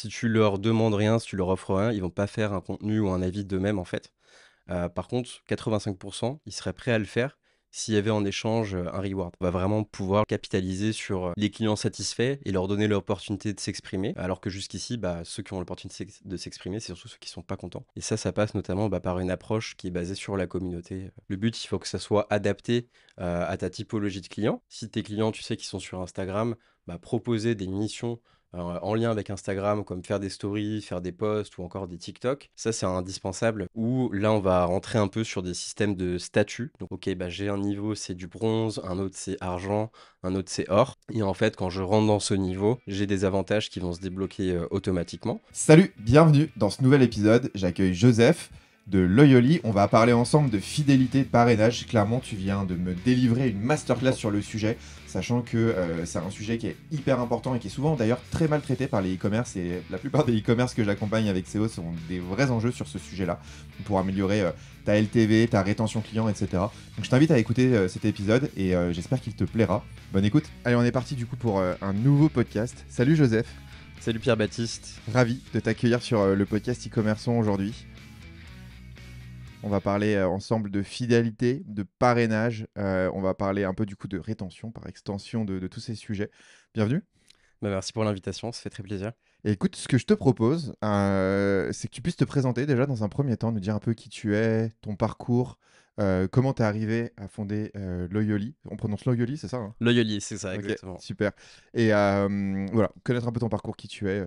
Si tu leur demandes rien, si tu leur offres rien, ils vont pas faire un contenu ou un avis d'eux-mêmes, en fait. Par contre, 85 ils seraient prêts à le faire s'il y avait en échange, un reward. On va vraiment pouvoir capitaliser sur, les clients satisfaits et leur donner l'opportunité de s'exprimer. Alors que jusqu'ici, ceux qui ont l'opportunité de s'exprimer, c'est surtout ceux qui sont pas contents. Et ça passe notamment, par une approche qui est basée sur la communauté. Le but, il faut que ça soit adapté, à ta typologie de clients. Si tes clients, tu sais qu'ils sont sur Instagram, proposer des missions, en lien avec Instagram, comme faire des stories, faire des posts ou encore des TikTok. Ça, c'est indispensable. Où là, on va rentrer un peu sur des systèmes de statut. Donc, OK, j'ai un niveau, c'est du bronze, un autre, c'est argent, un autre, c'est or. Et en fait, quand je rentre dans ce niveau, j'ai des avantages qui vont se débloquer automatiquement. Salut, bienvenue dans ce nouvel épisode. J'accueille Joseph de Loyoli. On va parler ensemble de fidélité de parrainage. Clairement, tu viens de me délivrer une masterclass sur le sujet, sachant que c'est un sujet qui est hyper important et qui est souvent d'ailleurs très mal traité par les e-commerce. Et la plupart des e-commerce que j'accompagne avec SEO sont des vrais enjeux sur ce sujet-là pour améliorer ta LTV, ta rétention client, etc. Donc je t'invite à écouter cet épisode et j'espère qu'il te plaira. Bonne écoute. Allez, on est parti du coup pour un nouveau podcast. Salut Joseph. Salut Pierre-Baptiste. Ravi de t'accueillir sur le podcast e-commerçant aujourd'hui. On va parler ensemble de fidélité, de parrainage. On va parler un peu du coup de rétention par extension de tous ces sujets. Bienvenue. Merci pour l'invitation, ça fait très plaisir. Et écoute, ce que je te propose, c'est que tu puisses te présenter déjà dans un premier temps, nous dire un peu qui tu es, ton parcours, comment tu es arrivé à fonder Loyoli. On prononce Loyoli, c'est ça, hein? Loyoli, c'est ça, Ok, exactement. super. Et voilà, connaître un peu ton parcours, qui tu es.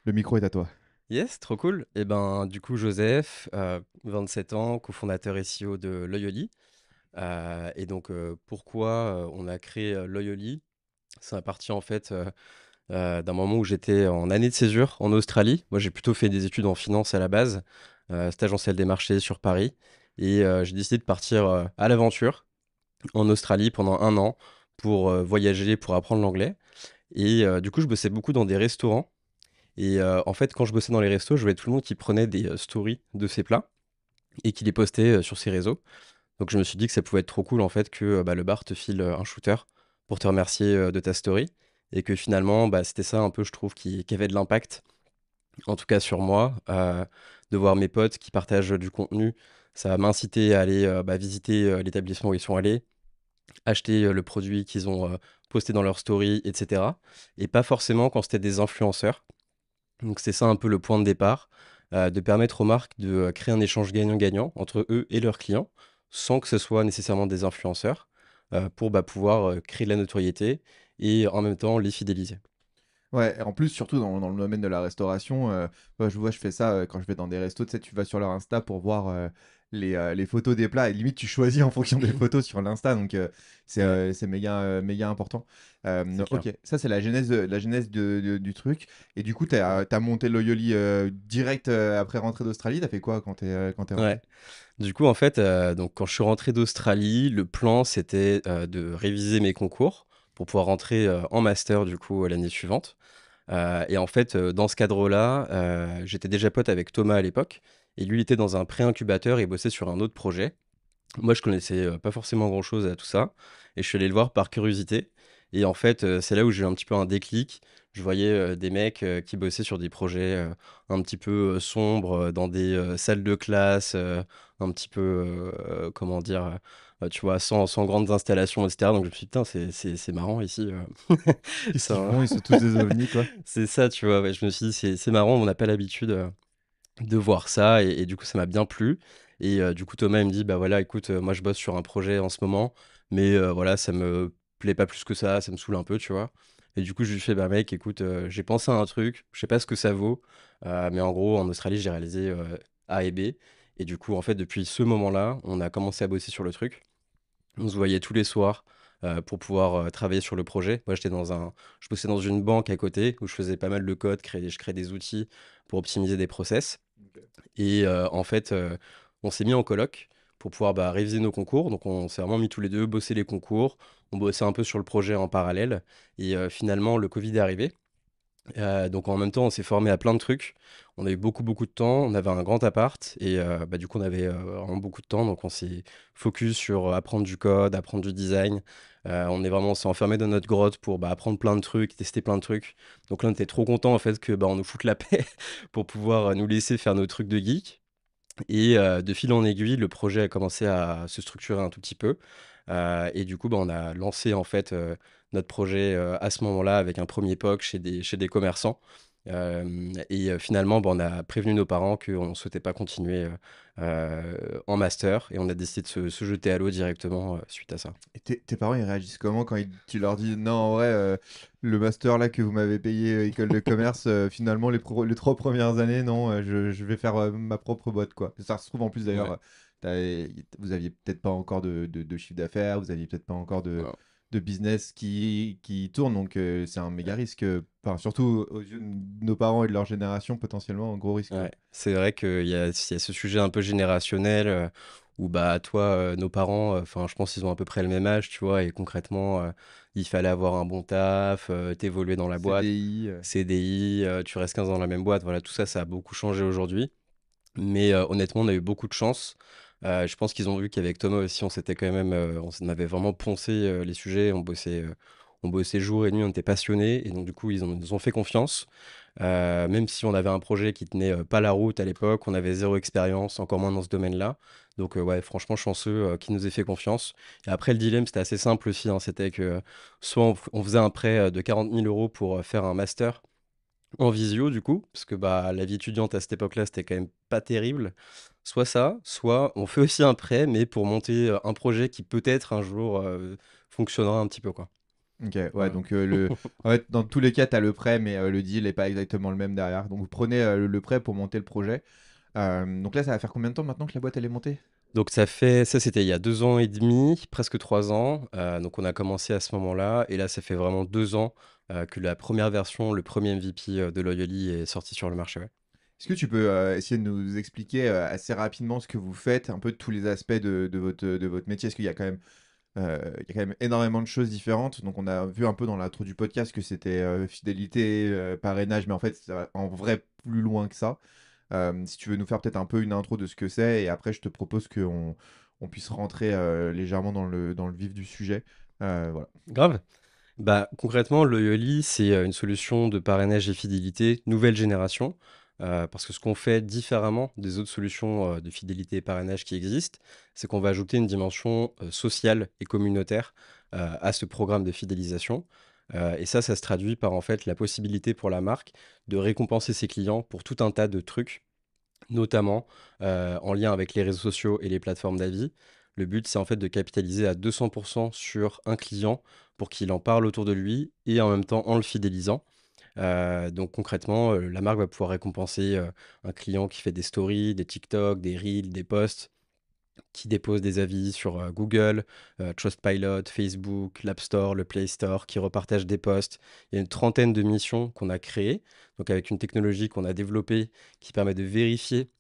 Le micro est à toi. Yes, trop cool. Et du coup, Joseph, 27 ans, cofondateur SEO de Loyoli. Et donc, pourquoi on a créé Loyoli? C'est à partir en fait d'un moment où j'étais en année de césure en Australie. Moi, j'ai plutôt fait des études en finance à la base, stage en salle des marchés sur Paris. Et j'ai décidé de partir à l'aventure en Australie pendant un an pour voyager, pour apprendre l'anglais. Et du coup, je bossais beaucoup dans des restaurants. Et en fait, quand je bossais dans les restos, je voyais tout le monde qui prenait des stories de ses plats et qui les postait sur ses réseaux. Donc je me suis dit que ça pouvait être trop cool en fait que le bar te file un shooter pour te remercier de ta story et que finalement c'était ça un peu je trouve qui avait de l'impact, en tout cas sur moi, de voir mes potes qui partagent du contenu. Ça m'a incité à aller visiter l'établissement où ils sont allés, acheter le produit qu'ils ont posté dans leur story, etc. Et pas forcément quand c'était des influenceurs. Donc c'est ça un peu le point de départ, de permettre aux marques de, créer un échange gagnant-gagnant entre eux et leurs clients, sans que ce soit nécessairement des influenceurs, pour, pouvoir, créer de la notoriété et en même temps les fidéliser. Ouais, et en plus, surtout dans le domaine de la restauration, moi, je vois, je fais ça quand je vais dans des restos, tu sais, tu vas sur leur Insta pour voir les photos des plats, et limite, tu choisis en fonction des photos sur l'Insta, donc Ouais, c'est méga important. c'est clair. Ok, ça, c'est la genèse du truc. Et du coup, t'as monté Loyoli direct après rentrée d'Australie. T'as fait quoi quand t'es rentré? Ouais. Du coup, en fait, donc quand je suis rentré d'Australie, le plan c'était, de réviser mes concours pour pouvoir rentrer, en master du coup, l'année suivante. Et en fait, dans ce cadre-là, j'étais déjà pote avec Thomas à l'époque et lui, il était dans un pré-incubateur et bossait sur un autre projet. Moi, je connaissais, pas forcément grand-chose à tout ça et je suis allé le voir par curiosité et en fait, c'est là où j'ai eu un petit peu un déclic. Je voyais, des mecs, qui bossaient sur des projets, un petit peu, sombres, dans des, salles de classe, un petit peu, comment dire? Tu vois? Sans grandes installations et cetera donc je me suis dit: «Putain, c'est marrant ici, Qu'est-ce qu'ils ça» font? Ils sont tous des ovnis, quoi. c'est ça, tu vois? Ouais, je me suis dit: «C'est marrant, on n'a pas l'habitude, de voir ça» et du coup, ça m'a bien plu et du coup, Thomas, il me dit: «Bah, voilà, écoute, moi, je bosse sur un projet en ce moment, mais voilà, ça me plaît pas plus que ça me saoule un peu», tu vois? Et du coup, je lui fais: «Bah, mec, écoute, j'ai pensé à un truc, je sais pas ce que ça vaut, mais en gros, en Australie, j'ai réalisé, A et B» et du coup, en fait, depuis ce moment-là, on a commencé à bosser sur le truc. On se voyait tous les soirs, pour pouvoir, travailler sur le projet. Moi, je bossais dans une banque à côté où je faisais pas mal de code, je créais des outils pour optimiser des process et en fait, on s'est mis en coloc pour pouvoir, réviser nos concours. Donc on s'est vraiment mis tous les 2 bosser les concours. On bossait un peu sur le projet en parallèle et finalement le covid est arrivé Donc en même temps, on s'est formé à plein de trucs. On a eu beaucoup, beaucoup de temps. On avait un grand appart et du coup, on avait vraiment beaucoup de temps. Donc on s'est focus sur apprendre du code, apprendre du design. On s'est enfermé dans notre grotte pour apprendre plein de trucs, tester plein de trucs. Donc là, on était trop content en fait que on nous foute la paix pour pouvoir nous laisser faire nos trucs de geek. Et de fil en aiguille, le projet a commencé à se structurer un tout petit peu. Et du coup, on a lancé en fait notre projet à ce moment-là avec un premier POC chez des commerçants. Finalement, on a prévenu nos parents qu'on ne souhaitait pas continuer en master et on a décidé de se jeter à l'eau directement suite à ça. Et tes parents, ils réagissent comment quand tu leur dis non, en vrai, le master là que vous m'avez payé, école de commerce, finalement, les 3 premières années, non, je vais faire ma propre boîte, quoi. Ça se trouve en plus d'ailleurs, Ouais. vous aviez peut-être pas encore de chiffre d'affaires, vous aviez peut-être pas encore de business qui tourne, donc c'est un méga risque. Enfin, surtout aux yeux de nos parents et de leur génération, potentiellement un gros risque, quoi. Ouais, c'est vrai qu'il y a ce sujet un peu générationnel où toi, nos parents, enfin, je pense qu'ils ont à peu près le même âge, tu vois, et concrètement, il fallait avoir un bon taf, t'évoluer dans la boîte, CDI, CDI, tu restes 15 ans dans la même boîte, voilà, tout ça, ça a beaucoup changé aujourd'hui. Mais honnêtement, on a eu beaucoup de chance. Je pense qu'ils ont vu qu'avec Thomas aussi, on s'était quand même, on avait vraiment poncé les sujets, on bossait jour et nuit, on était passionnés, et donc du coup, nous ont fait confiance. Même si on avait un projet qui tenait pas la route à l'époque, on avait zéro expérience, encore moins dans ce domaine-là. Donc ouais, franchement chanceux qu'ils nous aient fait confiance. Et après, le dilemme, c'était assez simple aussi, hein, c'était que soit on faisait un prêt de 40 000 euros pour faire un master en visio, du coup, parce que la vie étudiante à cette époque-là, c'était quand même pas terrible. Soit ça, soit on fait aussi un prêt, mais pour monter un projet qui peut-être un jour fonctionnera un petit peu, quoi. Ok, ouais, Voilà. donc en fait, dans tous les cas, tu as le prêt, mais le deal n'est pas exactement le même derrière. Donc vous prenez le prêt pour monter le projet. Donc là, ça va faire combien de temps maintenant que la boîte elle est montée? Donc ça c'était il y a 2 ans et demi, presque 3 ans. Donc on a commencé à ce moment-là et là ça fait vraiment 2 ans, que la première version, le premier MVP, de Loyoli est sorti sur le marché, ouais. Est-ce que tu peux essayer de nous expliquer assez rapidement ce que vous faites, un peu tous les aspects de votre métier? Est-ce qu'il y a quand même, il y a quand même énormément de choses différentes. Donc on a vu un peu dans l'intro du podcast que c'était fidélité, parrainage, mais en fait, ça va en vrai plus loin que ça. Si tu veux nous faire peut-être un peu une intro de ce que c'est, et après je te propose qu'on on puisse rentrer légèrement dans le vif du sujet. Voilà. Grave. Concrètement, Loyoli, c'est, une solution de parrainage et fidélité nouvelle génération, parce que ce qu'on fait différemment des autres solutions, de fidélité et parrainage qui existent, c'est qu'on va ajouter une dimension, sociale et communautaire, à ce programme de fidélisation, et ça se traduit par, en fait, la possibilité pour la marque de récompenser ses clients pour tout un tas de trucs, notamment, en lien avec les réseaux sociaux et les plateformes d'avis. Le but, c'est en fait de capitaliser à 200 sur un client pour qu'il en parle autour de lui et en même temps en le fidélisant. Donc concrètement, la marque va pouvoir récompenser, un client qui fait des stories, des TikTok, des reels, des posts, qui dépose des avis sur, Google, Trustpilot, Facebook, l'App Store, le Play Store, qui repartage des posts. Il y a une trentaine de missions qu'on a créées, donc avec une technologie qu'on a développée qui permet de vérifier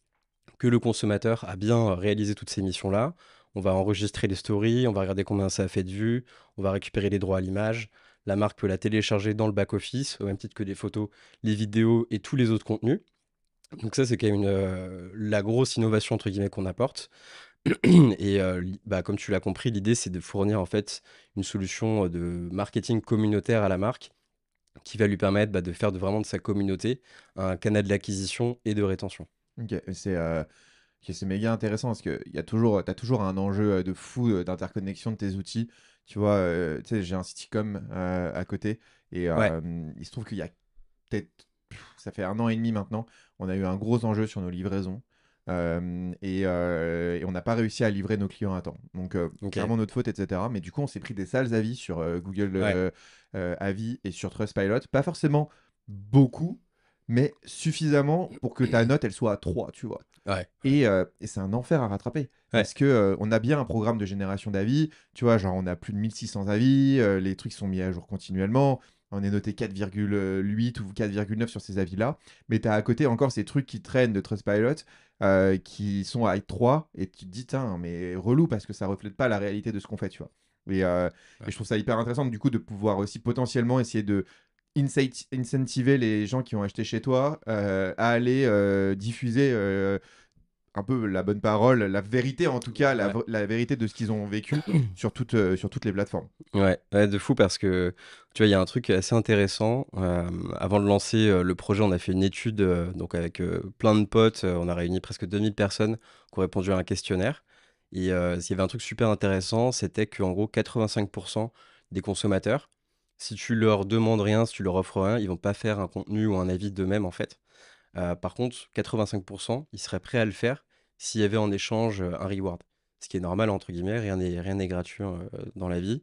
que le consommateur a bien réalisé toutes ces missions-là. On va enregistrer les stories, on va regarder combien ça a fait de vues, on va récupérer les droits à l'image. La marque peut la télécharger dans le back-office, au même titre que les photos, les vidéos et tous les autres contenus. Donc ça, c'est quand même la grosse innovation entre guillemets qu'on apporte. Et comme tu l'as compris, l'idée, c'est de fournir en fait une solution de marketing communautaire à la marque qui va lui permettre de faire vraiment de sa communauté un canal d'acquisition et de rétention. Ok, c'est méga intéressant parce que t'as toujours un enjeu de fou d'interconnexion de tes outils. Tu vois, tu sais, j'ai un Citycom à côté, et Ouais, il se trouve qu'il y a peut-être, ça fait 1 an et demi maintenant, on a eu un gros enjeu sur nos livraisons. Et on n'a pas réussi à livrer nos clients à temps. Donc, ok. clairement notre faute, etc. Mais du coup, on s'est pris des sales avis sur Google Ouais, Avis et sur Trustpilot. Pas forcément beaucoup, mais suffisamment pour que ta note, elle soit à 3, tu vois. ouais, Et c'est un enfer à rattraper. ouais. Parce que on a bien un programme de génération d'avis. Tu vois, genre on a plus de 1600 avis. Les trucs sont mis à jour continuellement. On est noté 4,8 ou 4,9 sur ces avis-là. Mais tu as à côté encore ces trucs qui traînent de Trustpilot qui sont à 3. Et tu te dis, tiens, mais relou parce que ça reflète pas la réalité de ce qu'on fait, tu vois. Et Ouais. je trouve ça hyper intéressant du coup de pouvoir aussi potentiellement essayer de incentiver les gens qui ont acheté chez toi à aller diffuser un peu la bonne parole, la vérité en tout cas, Ouais. la vérité de ce qu'ils ont vécu sur toutes les plateformes. Ouais, ouais, de fou parce que, tu vois, il y a un truc assez intéressant. Avant de lancer, le projet, on a fait une étude, donc avec, plein de potes, on a réuni presque 2000 personnes qui ont répondu à un questionnaire et il y avait un truc super intéressant, c'était qu'en gros 85 des consommateurs, si tu leur demandes rien, si tu leur offres rien, ils vont pas faire un contenu ou un avis d'eux-mêmes, en fait. Par contre, 85 ils seraient prêts à le faire s'il y avait en échange, un reward. Ce qui est «normal» entre guillemets, rien n'est gratuit, dans la vie.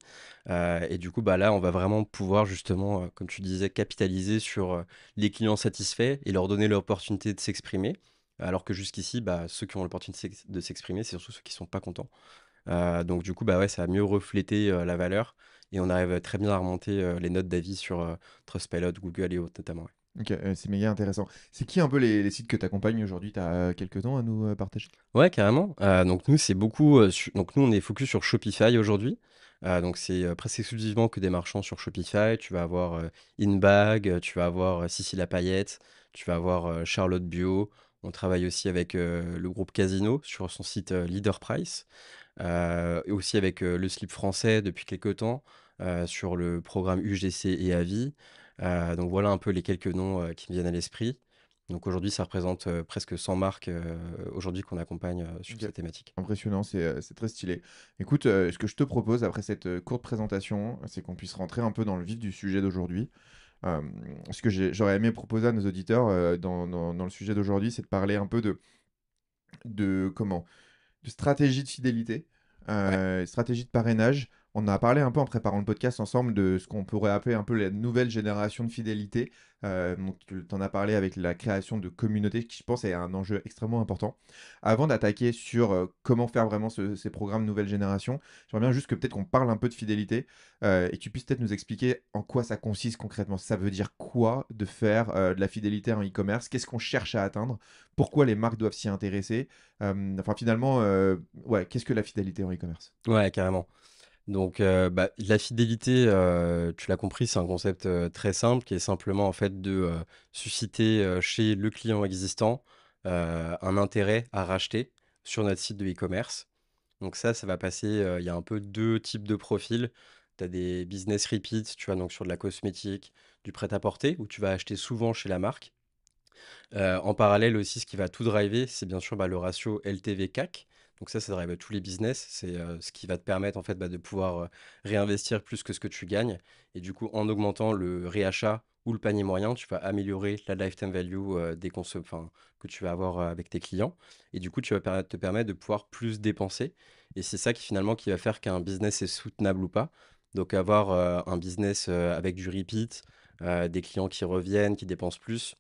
Et du coup, bah, là, on va vraiment pouvoir justement, comme tu disais, capitaliser sur, les clients satisfaits et leur donner l'opportunité de s'exprimer. Alors que jusqu'ici, bah, ceux qui ont l'opportunité de s'exprimer, c'est surtout ceux qui sont pas contents. Donc du coup, bah, ouais, ça a mieux reflété, la valeur et on arrive très bien à remonter, les notes d'avis sur, Trustpilot, Google et autres notamment, ouais. Ok, c'est méga intéressant. C'est qui un peu les sites que tu accompagnes aujourd'hui? Tu as quelques noms à nous partager? Ouais, carrément. Donc nous, c'est beaucoup, donc nous, on est focus sur Shopify aujourd'hui. Donc c'est, presque exclusivement que des marchands sur Shopify. Tu vas avoir, Inbag, tu vas avoir, Cici La Paillette, tu vas avoir, Charlotte Bio. On travaille aussi avec, le groupe Casino sur son site, Leader Price, et aussi avec, Le Slip Français depuis quelque temps, sur le programme UGC et Avis. Donc voilà un peu les quelques noms, qui me viennent à l'esprit. Donc aujourd'hui, ça représente, presque 100 marques, aujourd'hui qu'on accompagne, sur Ok. ces thématiques. Impressionnant, c'est très stylé. Écoute, ce que je te propose après cette courte présentation, c'est qu'on puisse rentrer un peu dans le vif du sujet d'aujourd'hui. Ce que j'aurais aimé proposer à nos auditeurs dans le sujet d'aujourd'hui, c'est de parler un peu de comment de stratégie de fidélité, Ouais. stratégie de parrainage. On a parlé un peu en préparant le podcast ensemble de ce qu'on pourrait appeler un peu la nouvelle génération de fidélité. Donc, tu en as parlé avec la création de communautés, qui je pense est un enjeu extrêmement important. Avant d'attaquer sur comment faire vraiment ces programmes nouvelle génération, j'aimerais bien juste que peut-être qu'on parle un peu de fidélité et que tu puisses peut-être nous expliquer en quoi ça consiste concrètement. Ça veut dire quoi de faire de la fidélité en e-commerce? Qu'est-ce qu'on cherche à atteindre? Pourquoi les marques doivent s'y intéresser? Enfin, finalement, ouais, qu'est-ce que la fidélité en e-commerce? Ouais, carrément. Donc, bah, la fidélité, tu l'as compris, c'est un concept, très simple qui est simplement en fait de, susciter, chez le client existant, un intérêt à racheter sur notre site de e-commerce. Donc ça va passer, il y a un peu 2 types de profils. Tu as des business repeat, tu vois? Donc sur de la cosmétique, du prêt-à-porter, où tu vas acheter souvent chez la marque. En parallèle aussi, ce qui va tout driver, c'est bien sûr, bah, le ratio LTV/CAC. Donc ça drive tous les business. C'est, ce qui va te permettre en fait, bah, de pouvoir, réinvestir plus que ce que tu gagnes et du coup, en augmentant le réachat ou le panier moyen, tu vas améliorer la lifetime value, enfin, que tu vas avoir, avec tes clients et du coup, tu vas te permettre de pouvoir plus dépenser et c'est ça qui finalement qui va faire qu'un business est soutenable ou pas. Donc avoir, un business, avec du repeat, des clients qui reviennent, qui dépensent plus,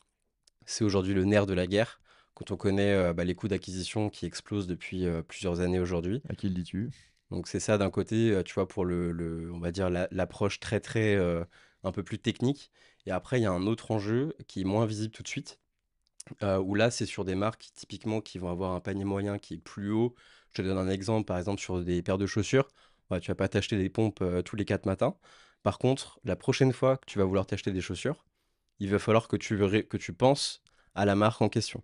c'est aujourd'hui le nerf de la guerre, quand on connaît, bah, les coûts d'acquisition qui explosent depuis, plusieurs années aujourd'hui. À qui le dis-tu? Donc c'est ça d'un côté, tu vois, pour on va dire l'approche très, très, un peu plus technique et après il y a un autre enjeu qui est moins visible tout de suite, où là, c'est sur des marques typiquement qui vont avoir un panier moyen qui est plus haut. Je te donne un exemple, par exemple sur des paires de chaussures, bah, tu vas pas t'acheter des pompes, tous les 4 matins. Par contre, la prochaine fois que tu vas vouloir t'acheter des chaussures, il va falloir que tu penses à la marque en question.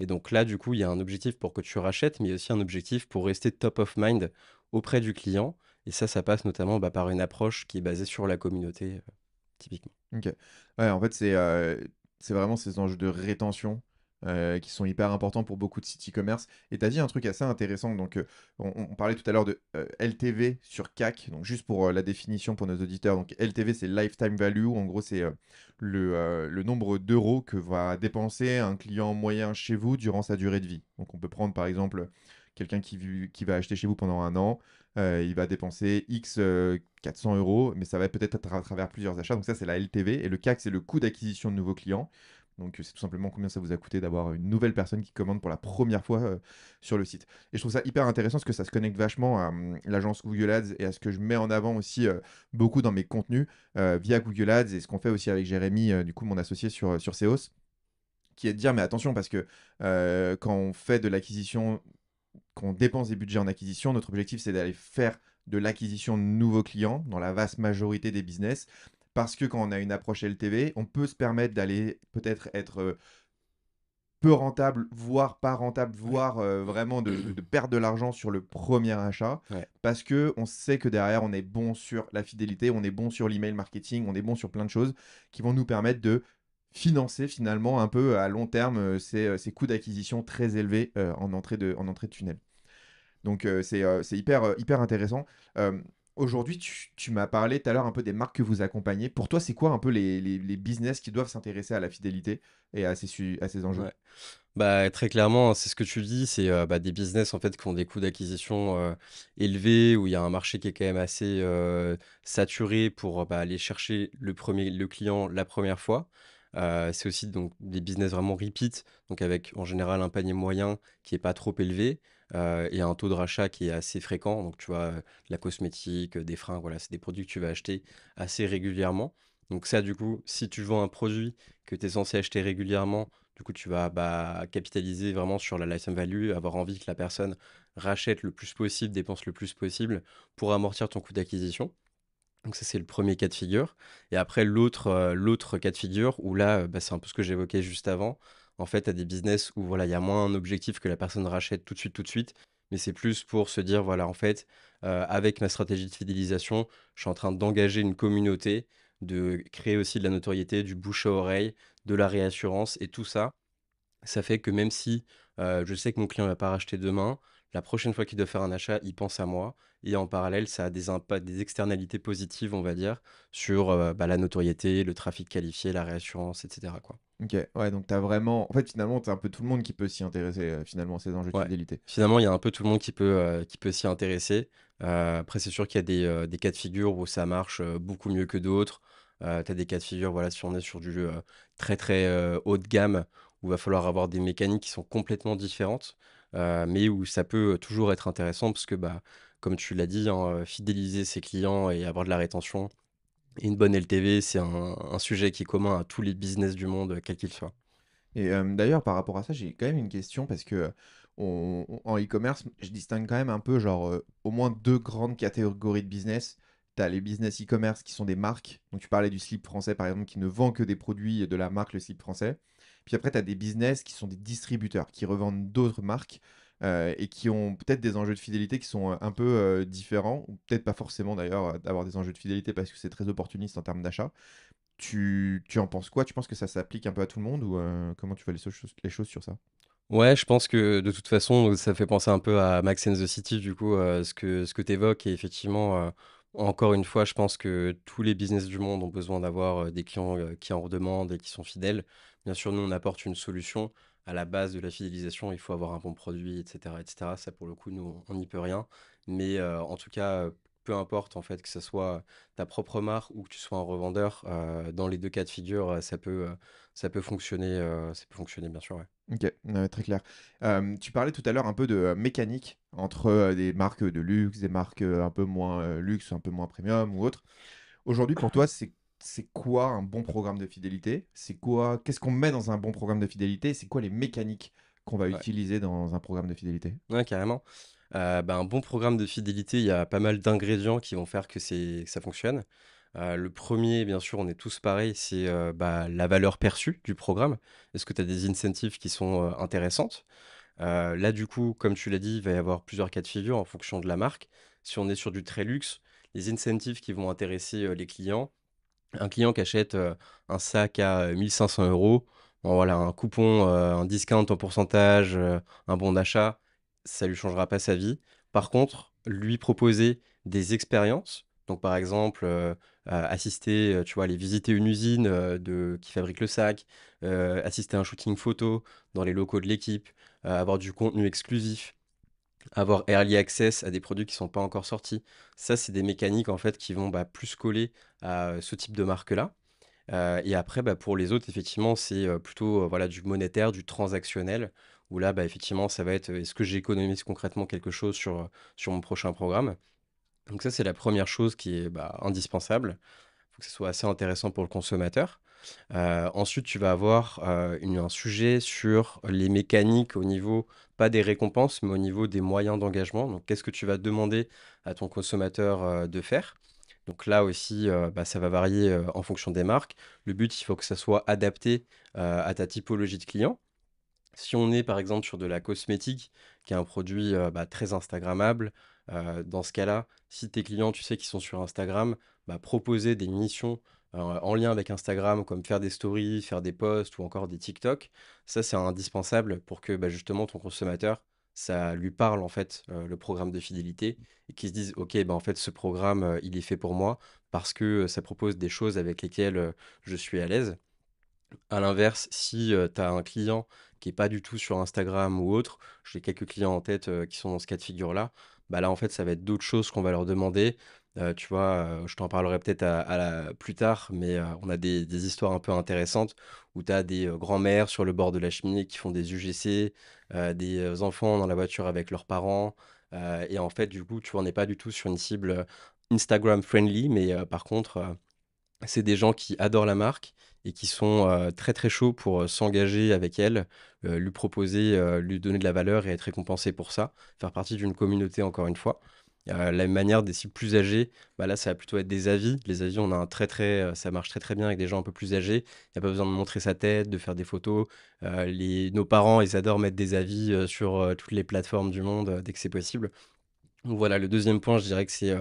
Et donc là, du coup, il y a un objectif pour que tu rachètes, mais il y a aussi un objectif pour rester top of mind auprès du client. Et ça passe notamment, bah, par une approche qui est basée sur la communauté, typiquement. Ok. Ouais, en fait, c'est vraiment ces enjeux de rétention qui sont hyper importants pour beaucoup de sites e-commerce. Et tu as dit un truc assez intéressant. Donc, on parlait tout à l'heure de LTV sur CAC. Donc, juste pour la définition pour nos auditeurs. Donc, LTV, c'est Lifetime Value. En gros, c'est le nombre d'euros que va dépenser un client moyen chez vous durant sa durée de vie. Donc, on peut prendre par exemple quelqu'un qui va acheter chez vous pendant un an. Il va dépenser X 400 euros, mais ça va peut-être être à travers plusieurs achats. Donc ça, c'est la LTV. Et le CAC, c'est le coût d'acquisition de nouveaux clients. Donc c'est tout simplement combien ça vous a coûté d'avoir une nouvelle personne qui commande pour la première fois sur le site. Et je trouve ça hyper intéressant parce que ça se connecte vachement à l'agence Google Ads et à ce que je mets en avant aussi beaucoup dans mes contenus via Google Ads et ce qu'on fait aussi avec Jérémy, du coup mon associé sur Seos, qui est de dire mais attention parce que quand on fait de l'acquisition, qu'on dépense des budgets en acquisition, notre objectif c'est d'aller faire de l'acquisition de nouveaux clients dans la vaste majorité des business, parce que quand on a une approche LTV, on peut se permettre d'aller peut-être être, peu rentable, voire pas rentable, Ouais. voire, vraiment de perdre de l'argent sur le premier achat. Ouais. Parce que on sait que derrière, on est bon sur la fidélité, on est bon sur l'email marketing, on est bon sur plein de choses qui vont nous permettre de financer finalement un peu à long terme, ces coûts d'acquisition très élevés, en entrée de tunnel. Donc c'est hyper, hyper intéressant. Hem, Aujourd'hui, tu m'as parlé tout à l'heure un peu des marques que vous accompagnez. Pour toi, c'est quoi un peu les business qui doivent s'intéresser à la fidélité et à ces enjeux? Ouais. Bah, très clairement, c'est ce que tu dis, c'est, bah, des business, en fait, qui ont des coûts d'acquisition, élevés, où il y a un marché qui est quand même assez, saturé pour, bah, aller chercher le client la première fois. C'est aussi donc des business vraiment repeat, donc avec, en général, un panier moyen qui est pas trop élevé, et un taux de rachat qui est assez fréquent. Donc tu vois, la cosmétique, des fringues, voilà, c'est des produits que tu vas acheter assez régulièrement. Donc ça, du coup, si tu vends un produit que tu es censé acheter régulièrement, du coup, tu vas, bah, capitaliser vraiment sur la lifetime value, avoir envie que la personne rachète le plus possible, dépense le plus possible pour amortir ton coût d'acquisition. Donc ça, c'est le premier cas de figure. Et après, l'autre cas de figure où là, bah, c'est un peu ce que j'évoquais juste avant. En fait, tu as des business où voilà, il y a moins un objectif que la personne rachète tout de suite, mais c'est plus pour se dire, voilà, en fait, avec ma stratégie de fidélisation, je suis en train d'engager une communauté, de créer aussi de la notoriété, du bouche à oreille, de la réassurance, et tout ça, ça fait que même si, je sais que mon client va pas racheter demain, la prochaine fois qu'il doit faire un achat, il pense à moi, et en parallèle, ça a des impacts, des externalités positives, on va dire, sur, bah, la notoriété, le trafic qualifié, la réassurance, et cetera, quoi. OK, ouais, donc tu as vraiment en fait, finalement, tu as un peu tout le monde qui peut s'y intéresser, finalement, à ces enjeux de Ouais, fidélité. finalement, il y a un peu tout le monde qui peut s'y intéresser. Après, c'est sûr qu'il y a des cas de figure où ça marche, beaucoup mieux que d'autres. Tu as des cas de figure, voilà, si on est sur du, très, très, haut de gamme, où il va falloir avoir des mécaniques qui sont complètement différentes, mais où ça peut toujours être intéressant parce que, bah, comme tu l'as dit, hein, fidéliser ses clients et avoir de la rétention et une bonne LTV, c'est un sujet qui est commun à tous les business du monde, quels qu'ils soient. Et d'ailleurs, par rapport à ça, j'ai quand même une question parce que, en e-commerce, je distingue quand même un peu genre, au moins 2 grandes catégories de business. Tu as les business e-commerce qui sont des marques, donc tu parlais du slip français par exemple, qui ne vend que des produits de la marque Le Slip Français. Puis après, tu as des business qui sont des distributeurs, qui revendent d'autres marques, et qui ont peut-être des enjeux de fidélité qui sont, un peu, différents ou peut-être pas forcément d'ailleurs, d'avoir des enjeux de fidélité parce que c'est très opportuniste en termes d'achat. Tu en penses quoi? Tu penses que ça s'applique un peu à tout le monde ou comment tu vois les choses sur ça? Ouais, je pense que de toute façon, ça fait penser un peu à Max and the City, du coup, ce que tu évoques. Et effectivement, encore une fois, je pense que tous les business du monde ont besoin d'avoir, des clients, qui en redemandent et qui sont fidèles. Bien sûr, nous, on apporte une solution. À la base de la fidélisation, il faut avoir un bon produit, et cetera, et cetera. Ça, pour le coup, nous, on n'y peut rien. Mais, en tout cas, peu importe, en fait, que ce soit ta propre marque ou que tu sois un revendeur, dans les 2 cas de figure, ça peut fonctionner, bien sûr, ouais. OK, très clair. Tu parlais tout à l'heure un peu de, mécanique entre, des marques, de luxe, des marques, un peu moins, luxe, un peu moins premium ou autres. Aujourd'hui, pour toi, c'est quoi un bon programme de fidélité? Qu'est-ce qu'on met dans un bon programme de fidélité? C'est quoi les mécaniques qu'on va Ouais. utiliser dans un programme de fidélité? Ouais, carrément. Bah, un bon programme de fidélité, il y a pas mal d'ingrédients qui vont faire que ça fonctionne. Le premier, bien sûr, on est tous pareils, c'est, bah, la valeur perçue du programme. Est-ce que tu as des incentives qui sont, intéressantes? Là, du coup, comme tu l'as dit, il va y avoir plusieurs cas de figure en fonction de la marque. Si on est sur du très luxe, les incentives qui vont intéresser, les clients, un client qui achète, un sac à, 1 500 €, bon voilà, un coupon, un discount en pourcentage, un bon d'achat, ça lui changera pas sa vie. Par contre, lui proposer des expériences, donc par exemple, assister, tu vois, aller visiter une usine, qui fabrique le sac, assister à un shooting photo dans les locaux de l'équipe, avoir du contenu exclusif, avoir early access à des produits qui sont pas encore sortis. Ça, c'est des mécaniques en fait qui vont, bah, plus coller à, ce type de marque-là. Et après, bah, pour les autres, effectivement, c'est, plutôt, voilà, du monétaire, du transactionnel, où là, bah, effectivement, ça va être, est-ce que j'économise concrètement quelque chose sur mon prochain programme? Donc ça, c'est la première chose qui est, bah, indispensable. Il faut que ce soit assez intéressant pour le consommateur. Ensuite, tu vas avoir, un sujet sur les mécaniques au niveau, pas des récompenses, mais au niveau des moyens d'engagement. Donc qu'est-ce que tu vas demander à ton consommateur, de faire? Donc là aussi, ça va varier en fonction des marques. Le but, il faut que ça soit adapté à ta typologie de client. Si on est par exemple sur de la cosmétique, qui est un produit très Instagrammable, dans ce cas-là, si tes clients, tu sais, qui sont sur Instagram, proposer des missions en lien avec Instagram, comme faire des stories, faire des posts ou encore des TikTok, ça c'est indispensable pour que justement ton consommateur, ça lui parle en fait le programme de fidélité et qu'il se dise, ok, en fait ce programme, il est fait pour moi parce que ça propose des choses avec lesquelles je suis à l'aise. À l'inverse, si, tu as un client qui est pas du tout sur Instagram ou autre, j'ai quelques clients en tête, qui sont dans ce cas de figure-là, là, en fait, ça va être d'autres choses qu'on va leur demander. Tu vois, je t'en parlerai peut-être à la plus tard, mais, on a des histoires un peu intéressantes où tu as des, grands-mères sur le bord de la cheminée qui font des UGC, des, enfants dans la voiture avec leurs parents, et en fait, du coup, tu vois, on n'est pas du tout sur une cible, Instagram friendly, mais, par contre, c'est des gens qui adorent la marque et qui sont, très, très chauds pour, s'engager avec elle, lui proposer, lui donner de la valeur et être récompensés pour ça, faire partie d'une communauté encore une fois. La même manière des cibles plus âgées, là, ça va plutôt être des avis. Les avis, on a un très, très, ça marche très, très bien avec des gens un peu plus âgés. Il y a pas besoin de montrer sa tête, de faire des photos. Les nos parents, ils adorent mettre des avis, sur, toutes les plateformes du monde, dès que c'est possible. Donc voilà, le deuxième point, je dirais que c'est,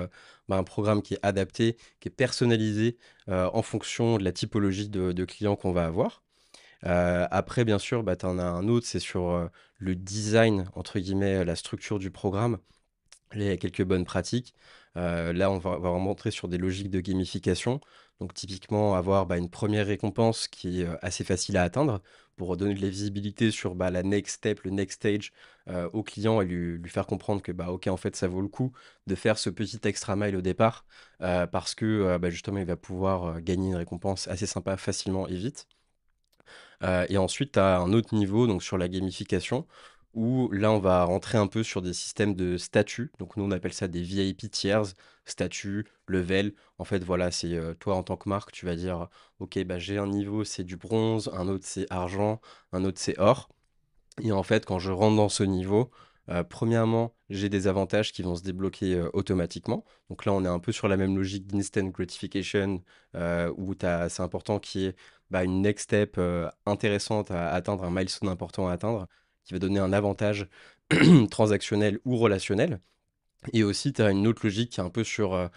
un programme qui est adapté, qui est personnalisé, en fonction de la typologie de clients qu'on va avoir. Après bien sûr, tu en as un autre, c'est sur, le «design» entre guillemets, la structure du programme. Là, il y a quelques bonnes pratiques. Là, on va rentrer sur des logiques de gamification. Donc typiquement, avoir, une première récompense qui est, assez facile à atteindre pour donner de la visibilité sur, la next step, le next stage, au client et lui faire comprendre que, OK, en fait, ça vaut le coup de faire ce petit extra mile au départ, parce que, justement, il va pouvoir, gagner une récompense assez sympa facilement et vite. Et ensuite, tu as un autre niveau, donc sur la gamification, où là, on va rentrer un peu sur des systèmes de statuts. Donc nous, on appelle ça des VIP tiers, statut, level. En fait, voilà, c'est, toi, en tant que marque, tu vas dire: «OK, j'ai un niveau, c'est du bronze, un autre, c'est argent, un autre, c'est or». Et en fait, quand je rentre dans ce niveau, premièrement, j'ai des avantages qui vont se débloquer, automatiquement. Donc là, on est un peu sur la même logique d'instant gratification, où c'est important qu'il y ait, une next step, intéressante à atteindre, un milestone important à atteindre, qui va donner un avantage transactionnel ou relationnel. Et aussi, tu as une autre logique qui est un peu sur,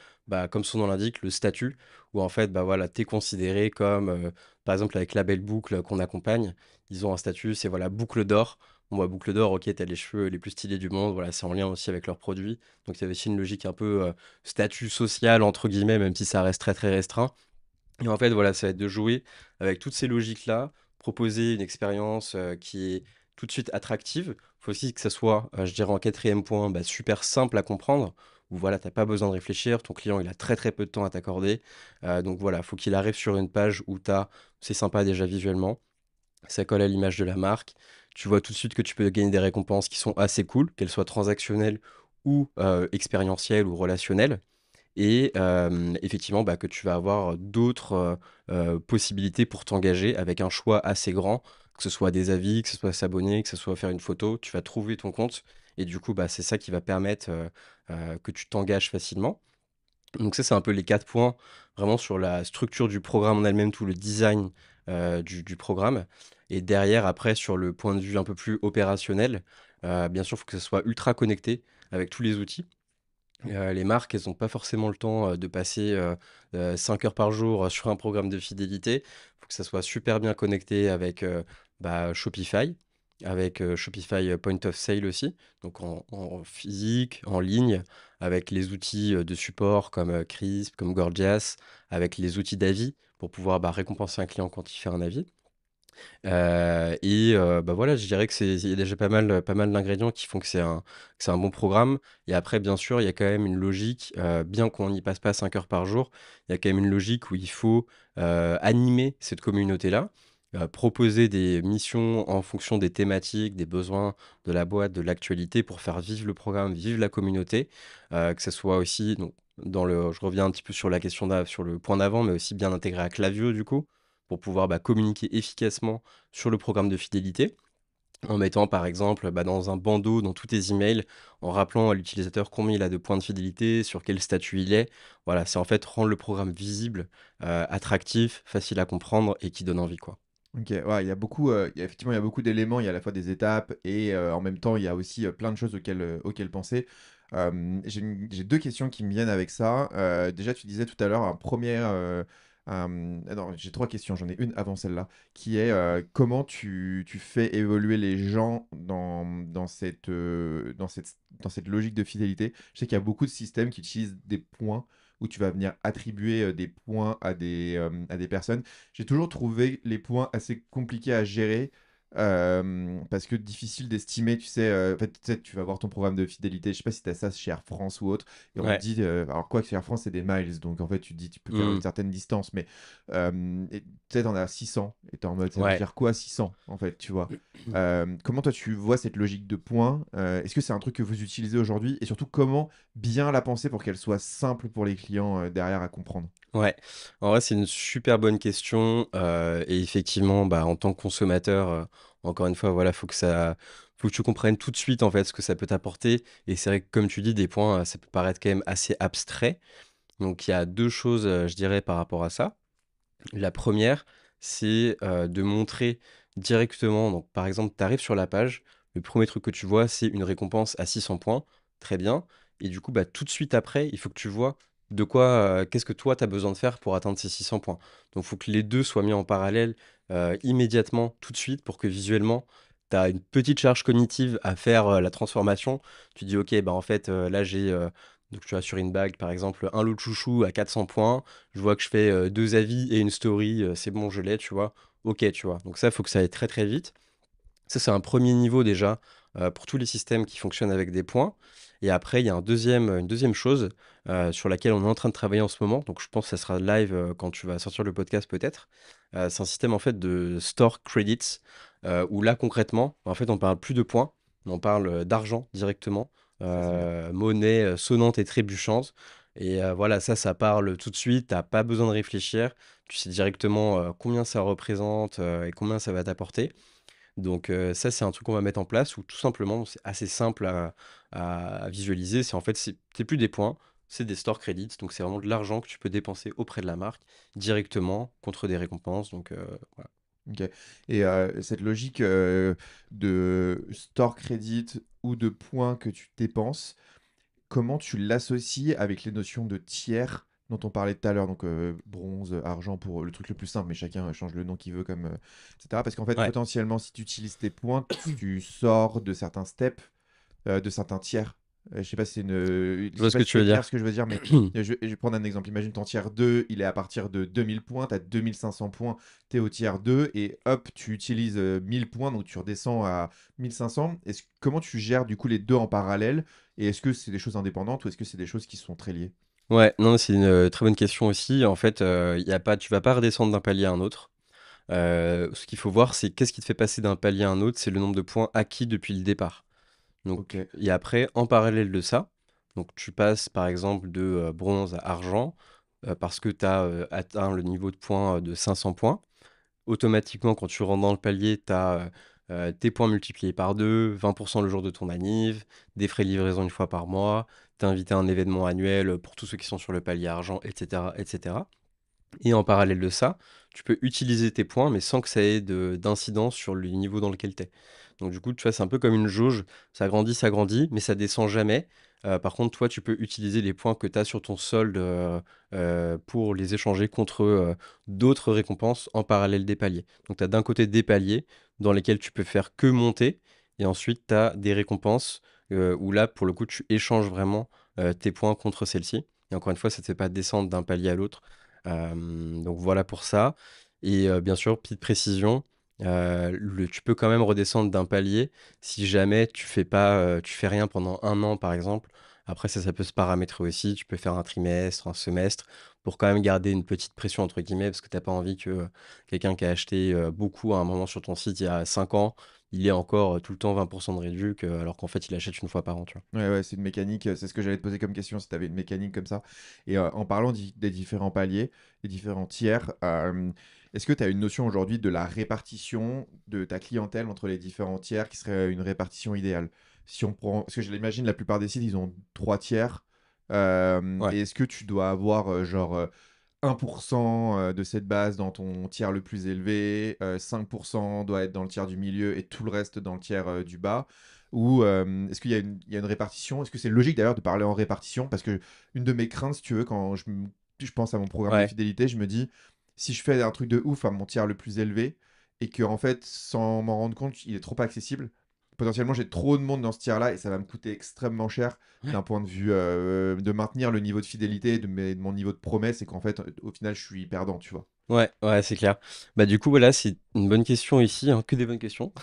comme son nom l'indique, le statut, où en fait, voilà, tu es considéré comme, par exemple avec la belle boucle qu'on accompagne, ils ont un statut, c'est voilà, boucle d'or. Bon, boucle d'or, OK, tu as les cheveux les plus stylés du monde, voilà, c'est en lien aussi avec leurs produits. Donc il y a aussi une logique un peu, «statut social» entre guillemets, même si ça reste très, très restreint. Et en fait, voilà, ça va être de jouer avec toutes ces logiques-là, proposer une expérience, qui est tout de suite attractive. Il faut aussi que ça soit, je dirais en quatrième point, super simple à comprendre, où voilà, tu as pas besoin de réfléchir, ton client, il a très, très peu de temps à t'accorder. Donc voilà, faut qu'il arrive sur une page où c'est sympa déjà visuellement, ça colle à l'image de la marque. Tu vois tout de suite que tu peux gagner des récompenses qui sont assez cool, qu'elles soient transactionnelles ou, expérientielles ou relationnelles. Et effectivement, que tu vas avoir d'autres, possibilités pour t'engager avec un choix assez grand, que ce soit des avis, que ce soit s'abonner, que ce soit faire une photo. Tu vas trouver ton compte et du coup, c'est ça qui va permettre, que tu t'engages facilement. Donc ça, c'est un peu les 4 points vraiment sur la structure du programme en elle-même, tout le design, du programme. Et derrière, après, sur le point de vue un peu plus opérationnel, bien sûr, il faut que ça soit ultra connecté avec tous les outils. Les marques, elles ont pas forcément le temps, de passer, 5 heures par jour, sur un programme de fidélité. Il faut que ça soit super bien connecté avec, Shopify, avec, Shopify, Point of Sale aussi, donc en physique, en ligne, avec les outils, de support comme, Crisp, comme Gorgias, avec les outils d'avis pour pouvoir, récompenser un client quand il fait un avis. Et voilà, je dirais que il y a déjà pas mal d'ingrédients qui font que c'est un bon programme. Et après, bien sûr, il y a quand même une logique, bien qu'on n'y passe pas 5 heures par jour, il y a quand même une logique où il faut, animer cette communauté-là, proposer des missions en fonction des thématiques, des besoins de la boîte, de l'actualité pour faire vivre le programme, vivre la communauté. Que ça soit aussi donc je reviens un petit peu sur la question sur le point d'avant, mais aussi bien intégré à Klaviyo du coup, pour pouvoir, communiquer efficacement sur le programme de fidélité. en mettant par exemple, dans un bandeau, dans tous tes emails, en rappelant à l'utilisateur combien il a de points de fidélité, sur quel statut il est. Voilà, c'est en fait rendre le programme visible, attractif, facile à comprendre et qui donne envie, quoi. OK, ouais, effectivement, il y a beaucoup d'éléments. Il y a à la fois des étapes et en même temps, il y a aussi, plein de choses auxquelles penser. J'ai 2 questions qui me viennent avec ça. Déjà, tu disais tout à l'heure un 1er, non, j'ai 3 questions, j'en ai une avant celle-là, qui est, comment tu fais évoluer les gens dans cette logique de fidélité? Je sais qu'il y a beaucoup de systèmes qui utilisent des points où tu vas venir attribuer, des points à des personnes. J'ai toujours trouvé les points assez compliqués à gérer, parce que difficile d'estimer, tu sais, en fait, tu sais, tu vas voir ton programme de fidélité, je sais pas si tu as ça chez Air France ou autre, et on te Ouais. dit, alors quoi que chez Air France, c'est des miles, donc en fait, tu te dis, tu peux faire une Mmh. certaine distance, mais et tu sais, t'en as 600, et t'es en mode, ça veut Ouais. dire quoi 600, en fait, tu vois? Comment toi tu vois cette logique de points? Est-ce que c'est un truc que vous utilisez aujourd'hui? Et surtout, comment bien la penser pour qu'elle soit simple pour les clients, derrière à comprendre? Ouais, en vrai, c'est une super bonne question, et effectivement, en tant que consommateur, encore une fois, voilà, faut que tu comprennes tout de suite, en fait, ce que ça peut t'apporter et c'est vrai que, comme tu dis, des points, ça peut paraître quand même assez abstrait. Donc il y a 2 choses, je dirais, par rapport à ça. La première, c'est, de montrer directement donc par exemple, tu arrives sur la page, le premier truc que tu vois, c'est une récompense à 600 points, très bien et du coup, tout de suite après, il faut que tu vois de quoi, qu'est-ce que toi tu as besoin de faire pour atteindre ces 600 points. Donc il faut que les 2 soient mis en parallèle, immédiatement, tout de suite pour que visuellement, tu as une petite charge cognitive à faire, la transformation. Tu dis: «OK, en fait, là j'ai, donc tu as sur une bague, par exemple, un lot de chouchou à 400 points. Je vois que je fais, 2 avis et une story, c'est bon, je l'ai, tu vois? OK, tu vois? Donc ça, il faut que ça aille très, très vite. Ça, c'est un premier niveau déjà, pour tous les systèmes qui fonctionnent avec des points et après il y a une deuxième chose, sur laquelle on est en train de travailler en ce moment, donc je pense que ça sera live, quand tu vas sortir le podcast peut-être. C'est un système en fait de store credits, où là concrètement, en fait, on parle plus de points, mais on parle, d'argent directement, Ça, c'est bien. monnaie, sonnante et trébuchante et voilà, ça parle tout de suite, tu as pas besoin de réfléchir. Tu sais directement, combien ça représente, et combien ça va t'apporter. Donc ça, c'est un truc qu'on va mettre en place où tout simplement, c'est assez simple à visualiser. C'est en fait, c'est plus des points, c'est des store credits. Donc c'est vraiment de l'argent que tu peux dépenser auprès de la marque directement contre des récompenses. Donc voilà. OK, et cette logique, de store credit ou de points que tu dépenses, comment tu l'associes avec les notions de tiers dont on parlait tout à l'heure? Donc, bronze, argent pour le truc le plus simple, mais chacun change le nom qu'il veut comme, et cetera. Parce qu'en fait, Ouais, potentiellement, si tu utilises tes points, tu sors de certains steps, de certains tiers. Je je vois sais ce pas que si tu c'est veux clair dire. ce que je veux dire, mais je vais prendre un exemple. Imagine ton tiers 2, il est à partir de 2000 points, tu as 2500 points, tu es au tiers 2 et hop, tu utilises 1000 points, donc tu redescends à 1500. Comment tu gères du coup les deux en parallèle? Et est-ce que c'est des choses indépendantes ou est-ce que c'est des choses qui sont très liées? Ouais, non, c'est une très bonne question aussi. En fait, y a pas, tu vas pas redescendre d'un palier à un autre. Ce qu'il faut voir, c'est qu'est-ce qui te fait passer d'un palier à un autre, c'est le nombre de points acquis depuis le départ. Donc, Ok. et après, en parallèle de ça, donc tu passes par exemple de bronze à argent parce que tu as atteint le niveau de points de 500 points. Automatiquement, quand tu rentres dans le palier, tu as tes points multipliés par 2, 20% le jour de ton anniv, des frais de livraison une fois par mois, tu es invité à un événement annuel pour tous ceux qui sont sur le palier argent, etc. etc. Et en parallèle de ça, tu peux utiliser tes points, mais sans que ça ait d'incidence sur le niveau dans lequel tu es. Donc du coup, tu vois, c'est un peu comme une jauge, ça grandit, mais ça descend jamais. Par contre, toi, tu peux utiliser les points que tu as sur ton solde pour les échanger contre d'autres récompenses en parallèle des paliers. Donc tu as d'un côté des paliers dans lesquels tu peux faire que monter, et ensuite tu as des récompenses où là, pour le coup, tu échanges vraiment tes points contre celles-ci. Et encore une fois, ça ne te fait pas descendre d'un palier à l'autre. Donc voilà pour ça et bien sûr, petite précision, tu peux quand même redescendre d'un palier si jamais tu fais pas, tu fais rien pendant un an, par exemple. Après ça peut se paramétrer aussi. Tu peux faire un trimestre, un semestre pour quand même garder une «petite pression» entre guillemets parce que tu as pas envie que, quelqu'un qui a acheté, beaucoup à un moment sur ton site il y a 5 ans, il ait encore, tout le temps 20 de réduc, alors qu'en fait il achète une fois par an, tu vois? Ouais, ouais, c'est une mécanique, c'est ce que j'allais te poser comme question, si tu avais une mécanique comme ça. Et en parlant des différents paliers, des différents tiers, Est-ce que tu as une notion aujourd'hui de la répartition de ta clientèle entre les différents tiers qui serait une répartition idéale? Si on prend, parce que je l'imagine, la plupart des sites, ils ont 3 tiers. Ouais. Et est-ce que tu dois avoir genre 1% de cette base dans ton tiers le plus élevé, 5% doit être dans le tiers du milieu et tout le reste dans le tiers du bas? Ou est-ce il y a une répartition? Est-ce que c'est logique d'ailleurs de parler en répartition? Parce que une de mes craintes, si tu veux, quand je pense à mon programme de Ouais. fidélité, je me dis, si je fais un truc de ouf à mon tiers le plus élevé et que, en fait, sans m'en rendre compte, il est trop accessible, potentiellement j'ai trop de monde dans ce tiers-là et ça va me coûter extrêmement cher d'un point de vue de maintenir le niveau de fidélité de mon niveau de promesse et qu'en fait, au final, je suis perdant, tu vois. Ouais, ouais, c'est clair. Bah, du coup, voilà, c'est une bonne question ici, hein, que des bonnes questions.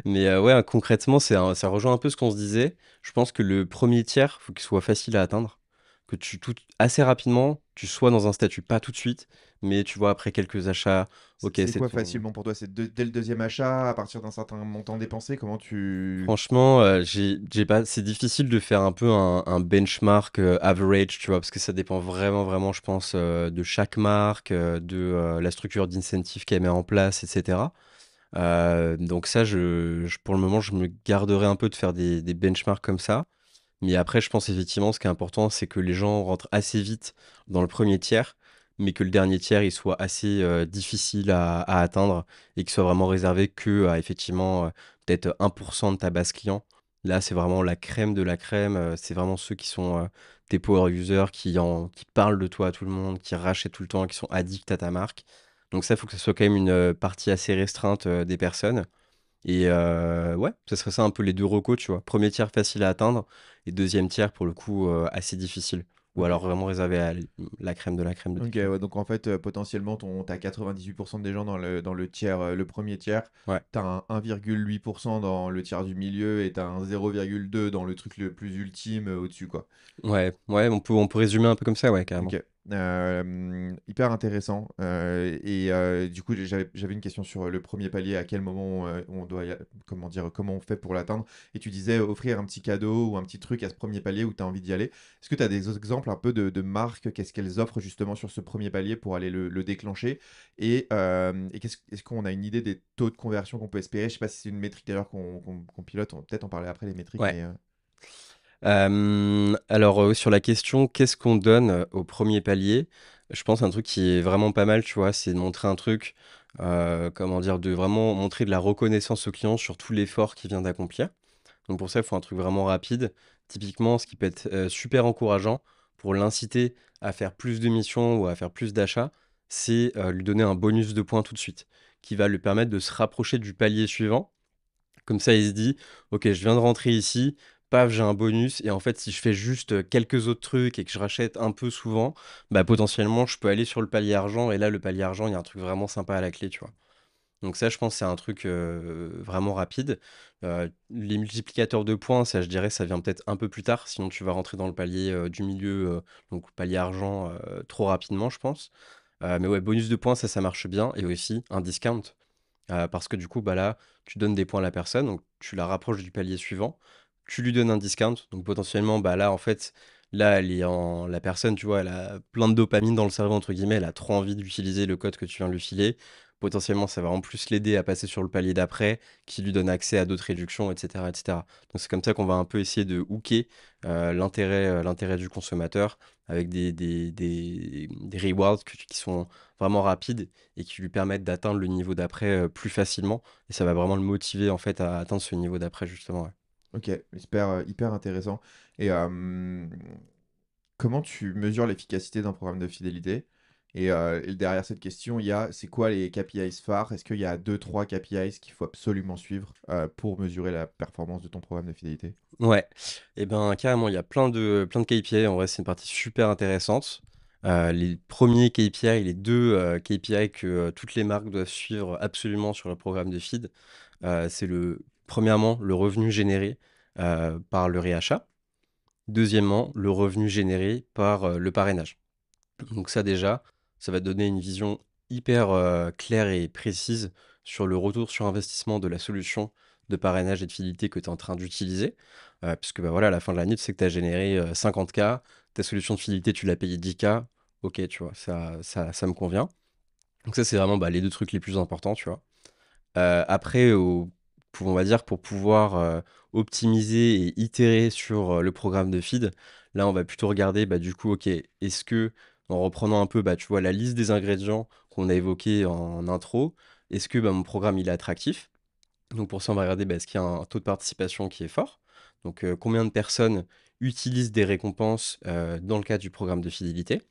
Mais ouais, concrètement, ça rejoint un peu ce qu'on se disait. Je pense que le premier tiers, faut qu'il soit facile à atteindre. Que assez rapidement, tu sois dans un statut, pas tout de suite, mais tu vois, après quelques achats, ok, C'est c'est quoi ton. facilement pour toi? C'est dès le deuxième achat, à partir d'un certain montant dépensé? Comment tu... Franchement, j'ai pas, c'est difficile de faire un peu un benchmark average, tu vois, parce que ça dépend vraiment, vraiment, je pense, de chaque marque, de la structure d'incentive qu'elle met en place, etc. Donc ça, pour le moment, je me garderai un peu de faire des benchmarks comme ça. Mais après, je pense effectivement, ce qui est important, c'est que les gens rentrent assez vite dans le premier tiers, mais que le dernier tiers, il soit assez difficile à atteindre et qu'il soit vraiment réservé que à effectivement peut-être 1% de ta base client. Là, c'est vraiment la crème de la crème. C'est vraiment ceux qui sont tes power users, qui parlent de toi à tout le monde, qui rachètent tout le temps, qui sont addicts à ta marque. Donc ça, il faut que ce soit quand même une partie assez restreinte des personnes. Et ouais, ce serait ça un peu les 2 recos, tu vois? Premier tiers facile à atteindre et deuxième tiers pour le coup, assez difficile. Ou Ok. alors vraiment réservé à la crème de la crème de tes Ok, clients. ouais, donc en fait, potentiellement, t'as 98% des gens dans le tiers, le premier tiers, Ouais. t'as un 1,8% dans le tiers du milieu et t'as un 0,2 dans le truc le plus ultime au-dessus, quoi. Ouais, ouais, on peut résumer un peu comme ça, ouais, carrément. Ok. Hyper intéressant. Et du coup, j'avais une question sur le premier palier, à quel moment on doit, comment dire, comment on fait pour l'atteindre. Et tu disais offrir un petit cadeau ou un petit truc à ce premier palier où tu as envie d'y aller. Est-ce que tu as des autres exemples un peu de marques, qu'est-ce qu'elles offrent justement sur ce premier palier pour aller le déclencher? Et est-ce qu'on a une idée des taux de conversion qu'on peut espérer? Je sais pas si c'est une métrique d'ailleurs qu'on pilote, on va peut-être en parler après les métriques, Ouais. mais Alors, sur la question: «Qu'est-ce qu'on donne, au 1er palier?» Je pense un truc qui est vraiment pas mal, tu vois? C'est de montrer un truc, comment dire? De vraiment montrer de la reconnaissance au client sur tout l'effort qu'il vient d'accomplir. Donc pour ça, il faut un truc vraiment rapide. Typiquement, ce qui peut être super encourageant pour l'inciter à faire plus de missions ou à faire plus d'achats, c'est lui donner un bonus de points tout de suite, qui va lui permettre de se rapprocher du palier suivant. Comme ça, il se dit: «OK, je viens de rentrer ici, paf, j'ai un bonus et en fait, si je fais juste, quelques autres trucs et que je rachète un peu souvent, bah, potentiellement, je peux aller sur le palier argent et là, le palier argent, il y a un truc vraiment sympa à la clé», tu vois? Donc ça, je pense, c'est un truc, vraiment rapide. Les multiplicateurs de points, ça, je dirais, ça vient peut-être un peu plus tard, sinon tu vas rentrer dans le palier, du milieu, donc palier argent, trop rapidement, je pense. Mais ouais, bonus de points, ça marche bien et aussi un discount, parce que du coup, bah, là, tu donnes des points à la personne, donc tu la rapproches du palier suivant. Tu lui donnes un discount, donc potentiellement, bah, là, en fait, là, la personne, tu vois, elle a plein de «dopamine dans le cerveau» entre guillemets, elle a trop envie d'utiliser le code que tu viens de lui filer. Potentiellement, ça va en plus l'aider à passer sur le palier d'après, qui lui donne accès à d'autres réductions et cetera et cetera. Donc c'est comme ça qu'on va un peu essayer de hooker, l'intérêt du consommateur avec des rewards qui sont vraiment rapides et qui lui permettent d'atteindre le niveau d'après, plus facilement et ça va vraiment le motiver, en fait, à atteindre ce niveau d'après justement, ouais. ok, hyper intéressant. Et comment tu mesures l'efficacité d'un programme de fidélité? Et derrière cette question, il y a, c'est quoi les KPIs phares? Est-ce qu'il y a deux, trois KPIs qu'il faut absolument suivre pour mesurer la performance de ton programme de fidélité? Ouais, et ben, carrément, il y a plein de KPI. En vrai, c'est une partie super intéressante. Les premiers KPI, les 2 KPI que, toutes les marques doivent suivre absolument sur le programme de feed, c'est premièrement, le revenu généré, par le réachat. Deuxièmement, le revenu généré par, le parrainage. Donc ça déjà, ça va te donner une vision hyper, claire et précise sur le retour sur investissement de la solution de parrainage et de fidélité que tu es en train d'utiliser. Puisque, bah, voilà, à la fin de l'année, tu sais que tu as généré, 50 K, ta solution de fidélité, tu l'as payé 10 K. OK, tu vois? Ça me convient. Donc ça, c'est vraiment les deux trucs les plus importants, tu vois. Après, on va dire pour pouvoir optimiser et itérer sur le programme de feed, là, on va plutôt regarder, du coup, ok, est-ce que, en reprenant un peu, tu vois, la liste des ingrédients qu'on a évoqué en intro, est-ce que mon programme, il est attractif? Donc pour ça, on va regarder est-ce qu'il y a un taux de participation qui est fort? Donc combien de personnes utilisent des récompenses dans le cadre du programme de fidélité?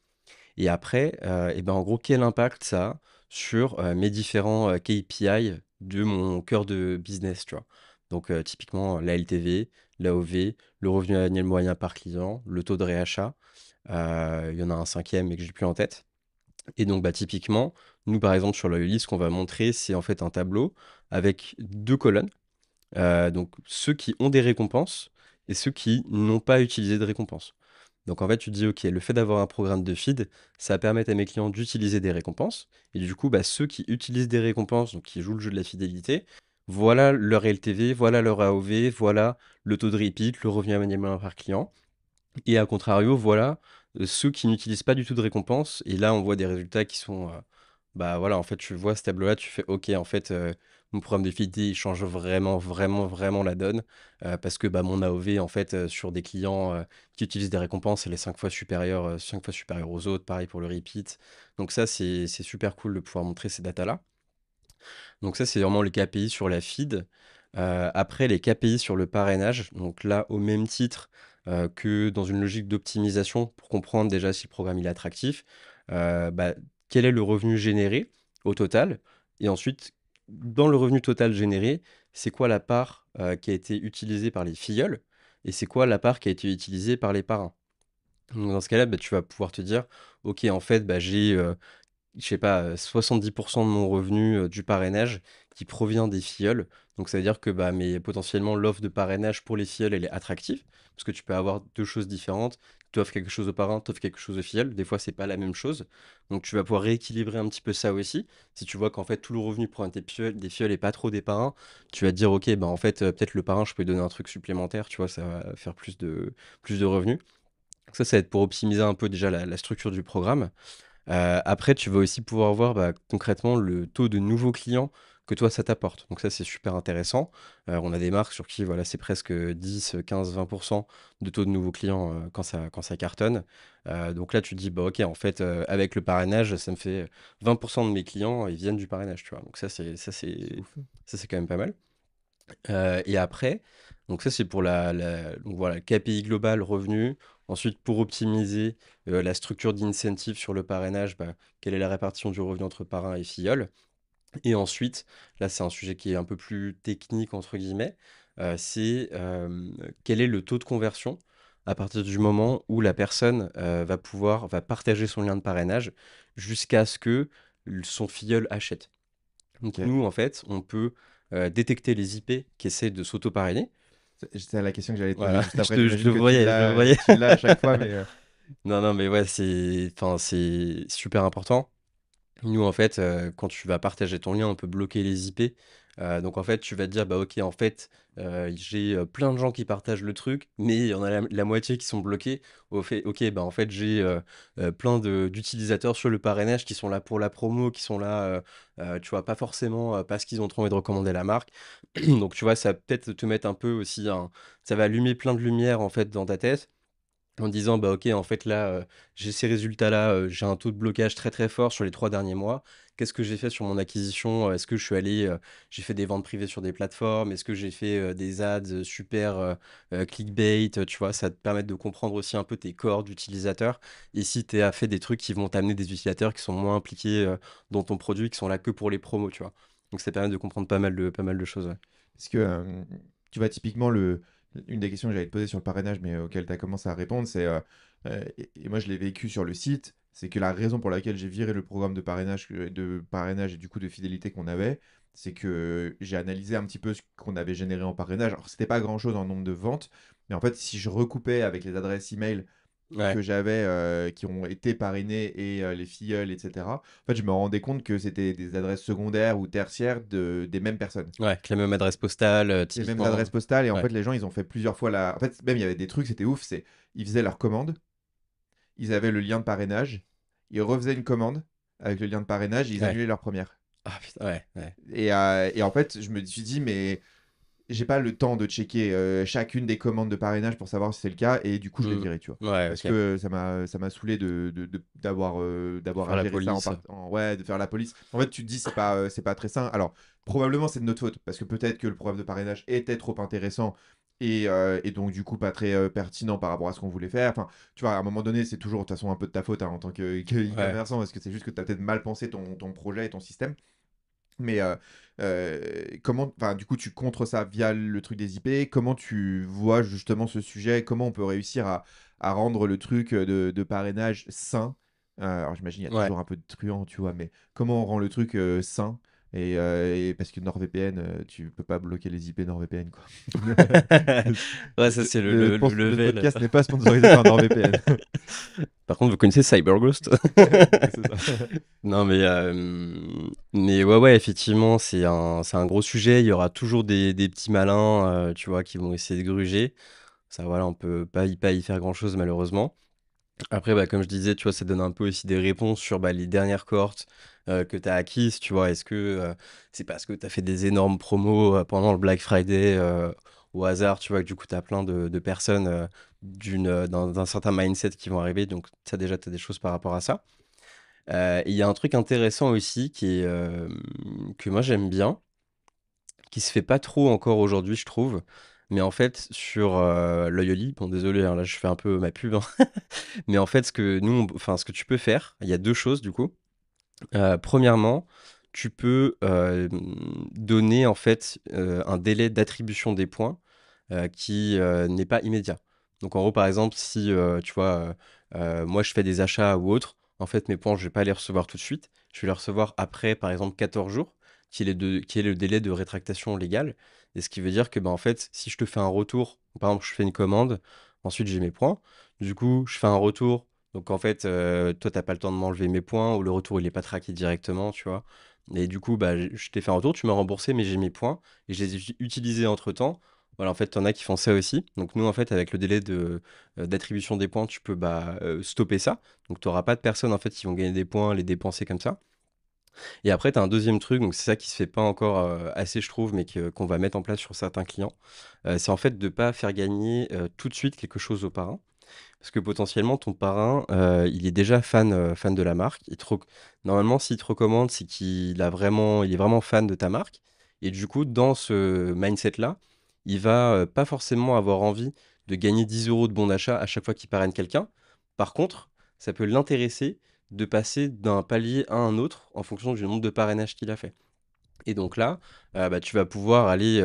Et après, en gros, quel impact ça a sur mes différents KPI de mon cœur de business, tu vois? Donc, typiquement, la LTV, l'AOV, le revenu annuel moyen par client, le taux de réachat. Il y en a un cinquième, mais que j'ai plus en tête. Et donc, typiquement, nous, par exemple, sur Loyally, ce qu'on va montrer, c'est en fait un tableau avec deux colonnes. Donc, ceux qui ont des récompenses et ceux qui n'ont pas utilisé de récompenses. Donc en fait, tu te dis, OK, le fait d'avoir un programme de feed, ça va permettre à mes clients d'utiliser des récompenses. Et du coup, ceux qui utilisent des récompenses, donc qui jouent le jeu de la fidélité, voilà leur LTV, voilà leur AOV, voilà le taux de repeat, le revenu annuel par client. Et à contrario, voilà ceux qui n'utilisent pas du tout de récompenses. Et là, on voit des résultats qui sont, voilà, en fait, tu vois ce tableau-là, tu fais, OK, en fait, mon programme de fidélité, il change vraiment, vraiment, vraiment la donne. Parce que mon AOV, en fait, sur des clients qui utilisent des récompenses, elle est 5 fois supérieure aux autres. Pareil pour le repeat. Donc ça, c'est super cool de pouvoir montrer ces datas-là. Donc ça, c'est vraiment les KPI sur la feed. Après, les KPI sur le parrainage. Donc là, au même titre que dans une logique d'optimisation, pour comprendre déjà si le programme il est attractif, quel est le revenu généré au total? Et ensuite, dans le revenu total généré, c'est quoi la part qui a été utilisée par les filleuls? Et c'est quoi la part qui a été utilisée par les parrains? Donc dans ce cas-là, tu vas pouvoir te dire, ok, en fait, j'ai je sais pas, 70 de mon revenu, du parrainage qui provient des filleuls. Donc ça veut dire que, potentiellement l'offre de parrainage pour les filleuls, elle est attractive. Parce que tu peux avoir 2 choses différentes. Tu offres quelque chose aux parrains, tu offres quelque chose aux filleuls. Des fois, c'est pas la même chose. Donc tu vas pouvoir rééquilibrer un petit peu ça aussi. Si tu vois qu'en fait tout le revenu provient des filleuls et pas trop des parrains, tu vas te dire: «OK, en fait, peut-être le parrain, je peux lui donner un truc supplémentaire», tu vois? Ça va faire plus de revenus. Donc ça va être pour optimiser un peu déjà la structure du programme. Après, tu vas aussi pouvoir voir, concrètement le taux de nouveaux clients que toi ça t'apporte. Donc ça, c'est super intéressant. On a des marques sur qui, voilà, c'est presque 10, 15, 20 de taux de nouveaux clients, quand ça cartonne. Donc là, tu te dis: «Bah, OK, en fait, avec le parrainage, ça me fait 20 de mes clients, ils viennent du parrainage», tu vois? Donc C'est ouf. ça, c'est quand même pas mal. Et après, donc ça c'est pour donc voilà, KPI global, revenu. Ensuite, pour optimiser la structure d'incentive sur le parrainage, quelle est la répartition du revenu entre parrain et filleul. Et ensuite, là c'est un sujet qui est un peu plus technique, entre guillemets, c'est quel est le taux de conversion à partir du moment où la personne va partager son lien de parrainage jusqu'à ce que son filleul achète. Donc Ok. nous, en fait, on peut détecter les IP qui essaient de s'auto-parrainer. C'est la question que j'allais te poser Voilà, juste après. je J'imagine le que voyais, je le voyais. tu l'as à chaque fois, mais Non, non, mais ouais, c'est super important. Nous, en fait, quand tu vas partager ton lien, on peut bloquer les IP. Donc, en fait, tu vas te dire, OK, en fait, j'ai plein de gens qui partagent le truc, mais il y en a la moitié qui sont bloqués. OK, en fait, j'ai plein d'utilisateurs sur le parrainage qui sont là pour la promo, qui sont là, tu vois, pas forcément parce qu'ils ont trop envie de recommander la marque. Donc, tu vois, ça va peut-être te mettre un peu aussi ça va allumer plein de lumière, en fait, dans ta tête. En disant: OK, en fait, là, j'ai ces résultats-là, j'ai un taux de blocage très, très fort sur les 3 derniers mois. Qu'est-ce que j'ai fait sur mon acquisition? Est-ce que je suis allé, j'ai fait des ventes privées sur des plateformes? Est-ce que j'ai fait, des ads, super, clickbait? Tu vois? Ça va te permettre de comprendre aussi un peu tes corps d'utilisateurs et si tu as fait des trucs qui vont t'amener des utilisateurs qui sont moins impliqués, dans ton produit, qui sont là que pour les promos, tu vois? Donc ça permet de comprendre pas mal de choses, ouais. parce que tu vois, typiquement, une des questions que j'allais te poser sur le parrainage, mais auquel tu as commencé à répondre, c'est, et moi je l'ai vécu sur le site, c'est que la raison pour laquelle j'ai viré le programme de parrainage et du coup de fidélité qu'on avait, c'est que j'ai analysé un petit peu ce qu'on avait généré en parrainage. Alors, c'était pas grand-chose en nombre de ventes, mais en fait, si je recoupais avec les adresses email Ouais, que j'avais qui ont été parrainés et les filleuls, etc. En fait, je me rendais compte que c'était des adresses secondaires ou tertiaires des mêmes personnes. ouais, avec la même adresse postale, Les mêmes typiquement, adresses postales, et en ouais. fait, les gens, ils ont fait plusieurs fois la. En fait, même il y avait des trucs, c'était ouf. Ils faisaient leur commande, ils avaient le lien de parrainage, ils refaisaient une commande avec le lien de parrainage, et ils Ouais. annulaient leur première. Ah putain, ouais, ouais. Et en fait, je me suis dit, mais j'ai pas le temps de checker chacune des commandes de parrainage pour savoir si c'est le cas, et du coup, je l'ai Mmh. viré, tu vois. Ouais, Parce OK. que ça m'a saoulé d'avoir Faire à la gérer ça police. ouais, de faire la police. En fait, tu te dis, c'est pas très sain. Alors, probablement, c'est de notre faute, parce que peut-être que le programme de parrainage était trop intéressant. Et donc, du coup, pas très pertinent par rapport à ce qu'on voulait faire. Enfin, tu vois, à un moment donné, c'est toujours de toute façon un peu de ta faute hein, en tant que Ouais. e-commerçant, parce que c'est juste que tu as peut-être mal pensé ton projet et ton système. Mais comment, enfin, du coup, tu contres ça via le truc des IP. Comment tu vois justement ce sujet? Comment on peut réussir à rendre le truc de parrainage sain? Alors, j'imagine il y a Ouais. toujours un peu de truand, tu vois, mais comment on rend le truc sain? Et parce que NordVPN, tu peux pas bloquer les IP NordVPN, quoi. Ouais, ça, c'est le Le level. podcast n'est pas sponsorisé par NordVPN. Par contre, vous connaissez CyberGhost? C'est ça. Non, mais ouais, ouais, effectivement, c'est un gros sujet. Il y aura toujours des petits malins, tu vois, qui vont essayer de gruger. Ça, voilà, on peut pas y faire grand-chose, malheureusement. Après, bah, comme je disais, tu vois, ça donne un peu aussi des réponses sur bah, les dernières cohortes que tu as acquises. Tu vois, est-ce que c'est parce que tu as fait des énormes promos pendant le Black Friday au hasard, tu vois, que du coup, tu as plein de personnes d'un certain mindset qui vont arriver. Donc, ça, déjà, tu as des choses par rapport à ça. Et il y a un truc intéressant aussi que moi, j'aime bien, qui se fait pas trop encore aujourd'hui, je trouve. Mais en fait, sur Loyoli, bon, désolé, hein, là, je fais un peu ma pub, hein. Mais en fait, enfin, ce que tu peux faire, il y a deux choses du coup. Premièrement, tu peux donner en fait un délai d'attribution des points qui n'est pas immédiat. Donc en gros, par exemple, si tu vois, moi je fais des achats ou autre, en fait mes points, je vais pas les recevoir tout de suite. Je vais les recevoir après, par exemple, 14 jours, qui est le délai de rétractation légale. Et ce qui veut dire que, bah, en fait, si je te fais un retour, par exemple, je fais une commande, ensuite j'ai mes points. Du coup, je fais un retour. Donc en fait, toi, t'as pas le temps de m'enlever mes points, ou le retour, il est pas traqué directement, tu vois. Et du coup, bah, je t'ai fait un retour, tu m'as remboursé, mais j'ai mes points, et je les ai utilisés entre-temps. Voilà, en fait, t'en as qui font ça aussi. Donc nous, en fait, avec le délai d'attribution des points, tu peux bah, stopper ça. Donc tu n'auras pas de personnes en fait qui vont gagner des points, les dépenser comme ça. Et après, tu as un deuxième truc, donc c'est ça qui se fait pas encore assez, je trouve, mais qu'on va mettre en place sur certains clients. C'est en fait de pas faire gagner tout de suite quelque chose au parrain. Parce que potentiellement, ton parrain, il est déjà fan de la marque. Normalement, s'il te recommande, c'est il est vraiment fan de ta marque. Et du coup, dans ce mindset-là, il va pas forcément avoir envie de gagner 10 euros de bon d'achat à chaque fois qu'il parraine quelqu'un. Par contre, ça peut l'intéresser de passer d'un palier à un autre en fonction du nombre de parrainages qu'il a fait. Et donc là, bah, tu vas pouvoir aller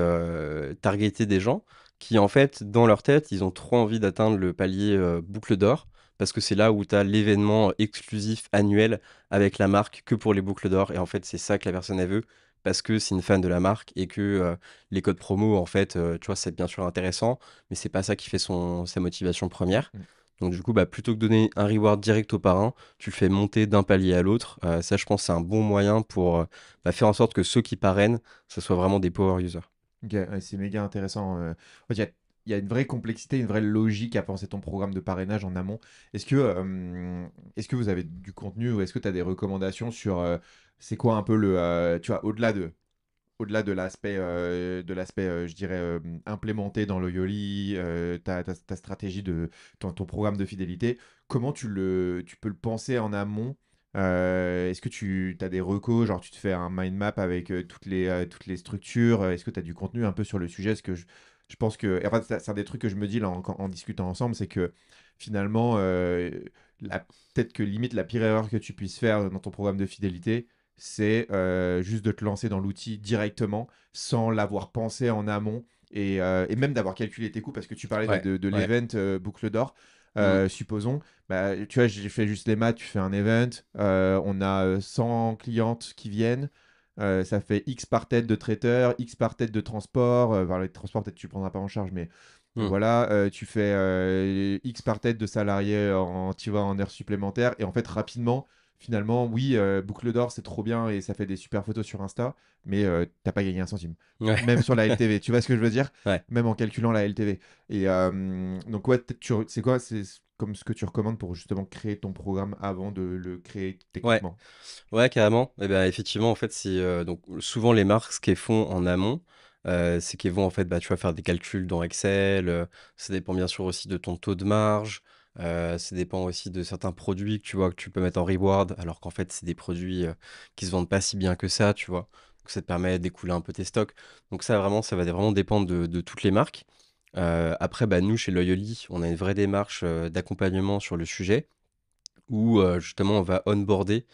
targeter des gens qui, en fait, dans leur tête, ils ont trop envie d'atteindre le palier boucle d'or, parce que c'est là où tu as l'événement exclusif annuel avec la marque que pour les boucles d'or. Et en fait, c'est ça que la personne elle veut, parce que c'est une fan de la marque et que les codes promo, en fait, tu vois, c'est bien sûr intéressant, mais c'est pas ça qui fait sa motivation première. Mm. Donc du coup, bah, plutôt que de donner un reward direct au parrain, tu le fais monter d'un palier à l'autre. Ça, je pense, c'est un bon moyen pour bah, faire en sorte que ceux qui parrainent, ce soit vraiment des power users. Ok, ouais, c'est méga intéressant. En fait, il y a une vraie complexité, une vraie logique à penser ton programme de parrainage en amont. Est-ce que vous avez du contenu ou est-ce que tu as des recommandations sur c'est quoi un peu tu vois, au-delà de l'aspect, je dirais, implémenté dans Loyoli, ta stratégie ton programme de fidélité, comment tu peux le penser en amont? Est-ce que tu as des recos, genre tu te fais un mind map avec toutes les structures? Est-ce que tu as du contenu un peu sur le sujet? Parce que je pense que, enfin, c'est un des trucs que je me dis là en discutant ensemble, c'est que finalement, peut-être que limite la pire erreur que tu puisses faire dans ton programme de fidélité, c'est juste de te lancer dans l'outil directement sans l'avoir pensé en amont et même d'avoir calculé tes coûts parce que tu parlais Ouais, de ouais. l'event boucle d'or. Mm. Supposons, bah, tu vois, j'ai fait juste les maths, tu fais un event, on a 100 clientes qui viennent, ça fait X par tête de traiteur, X par tête de transport, enfin, les transports peut-être tu ne prendras pas en charge, mais Mm. voilà, tu fais X par tête de salariés tu vois, en heures supplémentaires, et en fait, rapidement, finalement, oui, boucle d'or, c'est trop bien et ça fait des super photos sur Insta, mais t'as pas gagné un centime. Ouais. Même sur la LTV, tu vois ce que je veux dire? Ouais. Même en calculant la LTV. Et donc, ouais, c'est quoi? comme ce que tu recommandes pour justement créer ton programme avant de le créer Ouais, techniquement. ouais, carrément. Et ben, effectivement, en fait, c'est donc souvent les marques, ce qu'elles font en amont, c'est qu'elles vont en fait, bah, tu vas faire des calculs dans Excel. Ça dépend bien sûr aussi de ton taux de marge. Ça dépend aussi de certains produits que tu vois que tu peux mettre en reward, alors qu'en fait, c'est des produits qui se vendent pas si bien que ça, tu vois. Donc ça te permet d'écouler un peu tes stocks. Donc ça, vraiment, ça va vraiment dépendre de toutes les marques. Après, bah, nous, chez Loyoli, on a une vraie démarche d'accompagnement sur le sujet où justement on va onboarder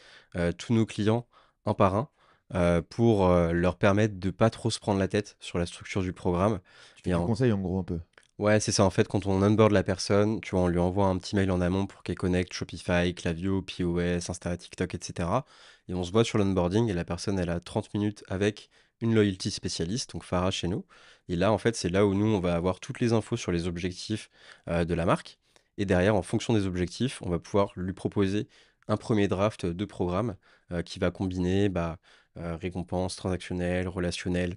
tous nos clients un par un pour leur permettre de pas trop se prendre la tête sur la structure du programme. Tu fais Et du en... conseil en gros un peu. Ouais, c'est ça en fait, quand on onboard la personne, tu vois, on lui envoie un petit mail en amont pour qu'elle connecte Shopify, Klaviyo, POS, Insta, TikTok, etc. Et on se voit sur l'onboarding et la personne, elle a 30 minutes avec une loyalty spécialiste, donc Farah chez nous. Et là, en fait, c'est là où nous, on va avoir toutes les infos sur les objectifs de la marque. Et derrière, en fonction des objectifs, on va pouvoir lui proposer un premier draft de programme qui va combiner bah, récompenses transactionnelles, relationnelles,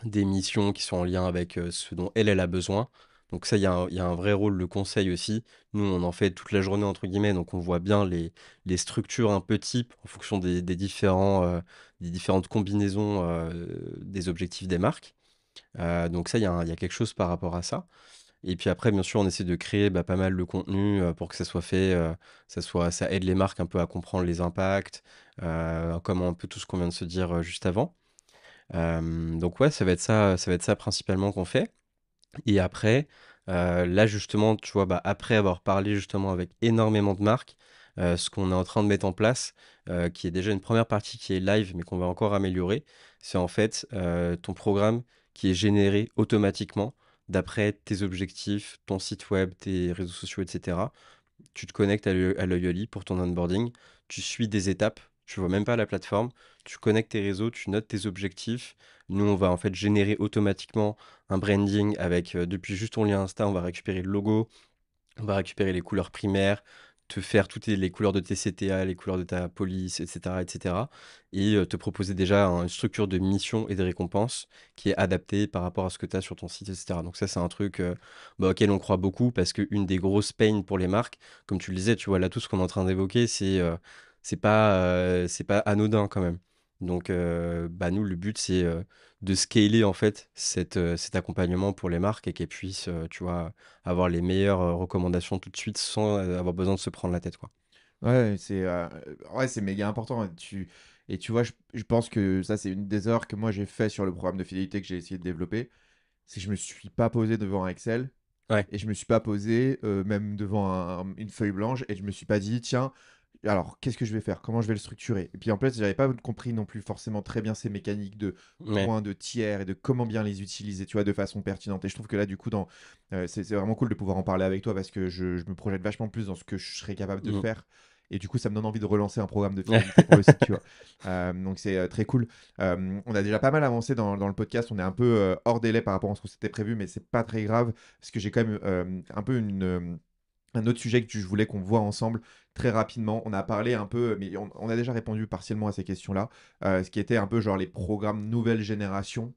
des missions qui sont en lien avec ce dont elle a besoin. Donc ça, il y a un vrai rôle de conseil aussi. Nous, on en fait toute la journée, entre guillemets, donc on voit bien les structures un peu types en fonction des différentes combinaisons des objectifs des marques. Donc ça, il y a quelque chose par rapport à ça. Et puis après, bien sûr, on essaie de créer bah, pas mal de contenu pour que ça soit fait, ça aide les marques un peu à comprendre les impacts, comme un peu tout ce qu'on vient de se dire juste avant. Donc ouais, ça va être ça principalement qu'on fait. Et après, là justement, tu vois, bah, après avoir parlé justement avec énormément de marques, ce qu'on est en train de mettre en place, qui est déjà une première partie qui est live, mais qu'on va encore améliorer, c'est en fait ton programme qui est généré automatiquement d'après tes objectifs, ton site web, tes réseaux sociaux, etc. Tu te connectes à Loyoli pour ton onboarding, tu suis des étapes, tu vois même pas la plateforme, tu connectes tes réseaux, tu notes tes objectifs. Nous, on va en fait générer automatiquement un branding avec, depuis juste ton lien Insta, on va récupérer le logo, on va récupérer les couleurs primaires, te faire toutes les couleurs de tes CTA, les couleurs de ta police, etc., etc. Et te proposer déjà une structure de mission et de récompense qui est adaptée par rapport à ce que tu as sur ton site, etc. Donc ça, c'est un truc bah, auquel on croit beaucoup parce qu'une des grosses pains pour les marques, comme tu le disais, tu vois, là, tout ce qu'on est en train d'évoquer, c'est pas anodin quand même. Donc, bah, nous, le but, c'est de scaler en fait cet accompagnement pour les marques et qu'elles puissent, tu vois, avoir les meilleures recommandations tout de suite sans avoir besoin de se prendre la tête, quoi. Ouais, c'est méga important. Et tu vois, je pense que ça, c'est une des erreurs que moi j'ai fait sur le programme de fidélité que j'ai essayé de développer. C'est que je me suis pas posé devant un Excel Ouais, et je me suis pas posé même devant une feuille blanche et je me suis pas dit, tiens, alors qu'est-ce que je vais faire? Comment je vais le structurer? Et puis en plus, j'avais pas compris non plus forcément très bien ces mécaniques de ouais. points, de tiers et de comment bien les utiliser, tu vois, de façon pertinente. Et je trouve que là, du coup, c'est vraiment cool de pouvoir en parler avec toi parce que je me projette vachement plus dans ce que je serais capable de Mm. faire. Et du coup, ça me donne envie de relancer un programme de Ouais. fidélité pour le site, tu vois. Donc c'est très cool. On a déjà pas mal avancé dans le podcast. On est un peu hors délai par rapport à ce qu'on s'était prévu, mais c'est pas très grave parce que j'ai quand même un peu un autre sujet que je voulais qu'on voit ensemble très rapidement. On a parlé un peu, mais on a déjà répondu partiellement à ces questions-là, ce qui était un peu genre les programmes nouvelle génération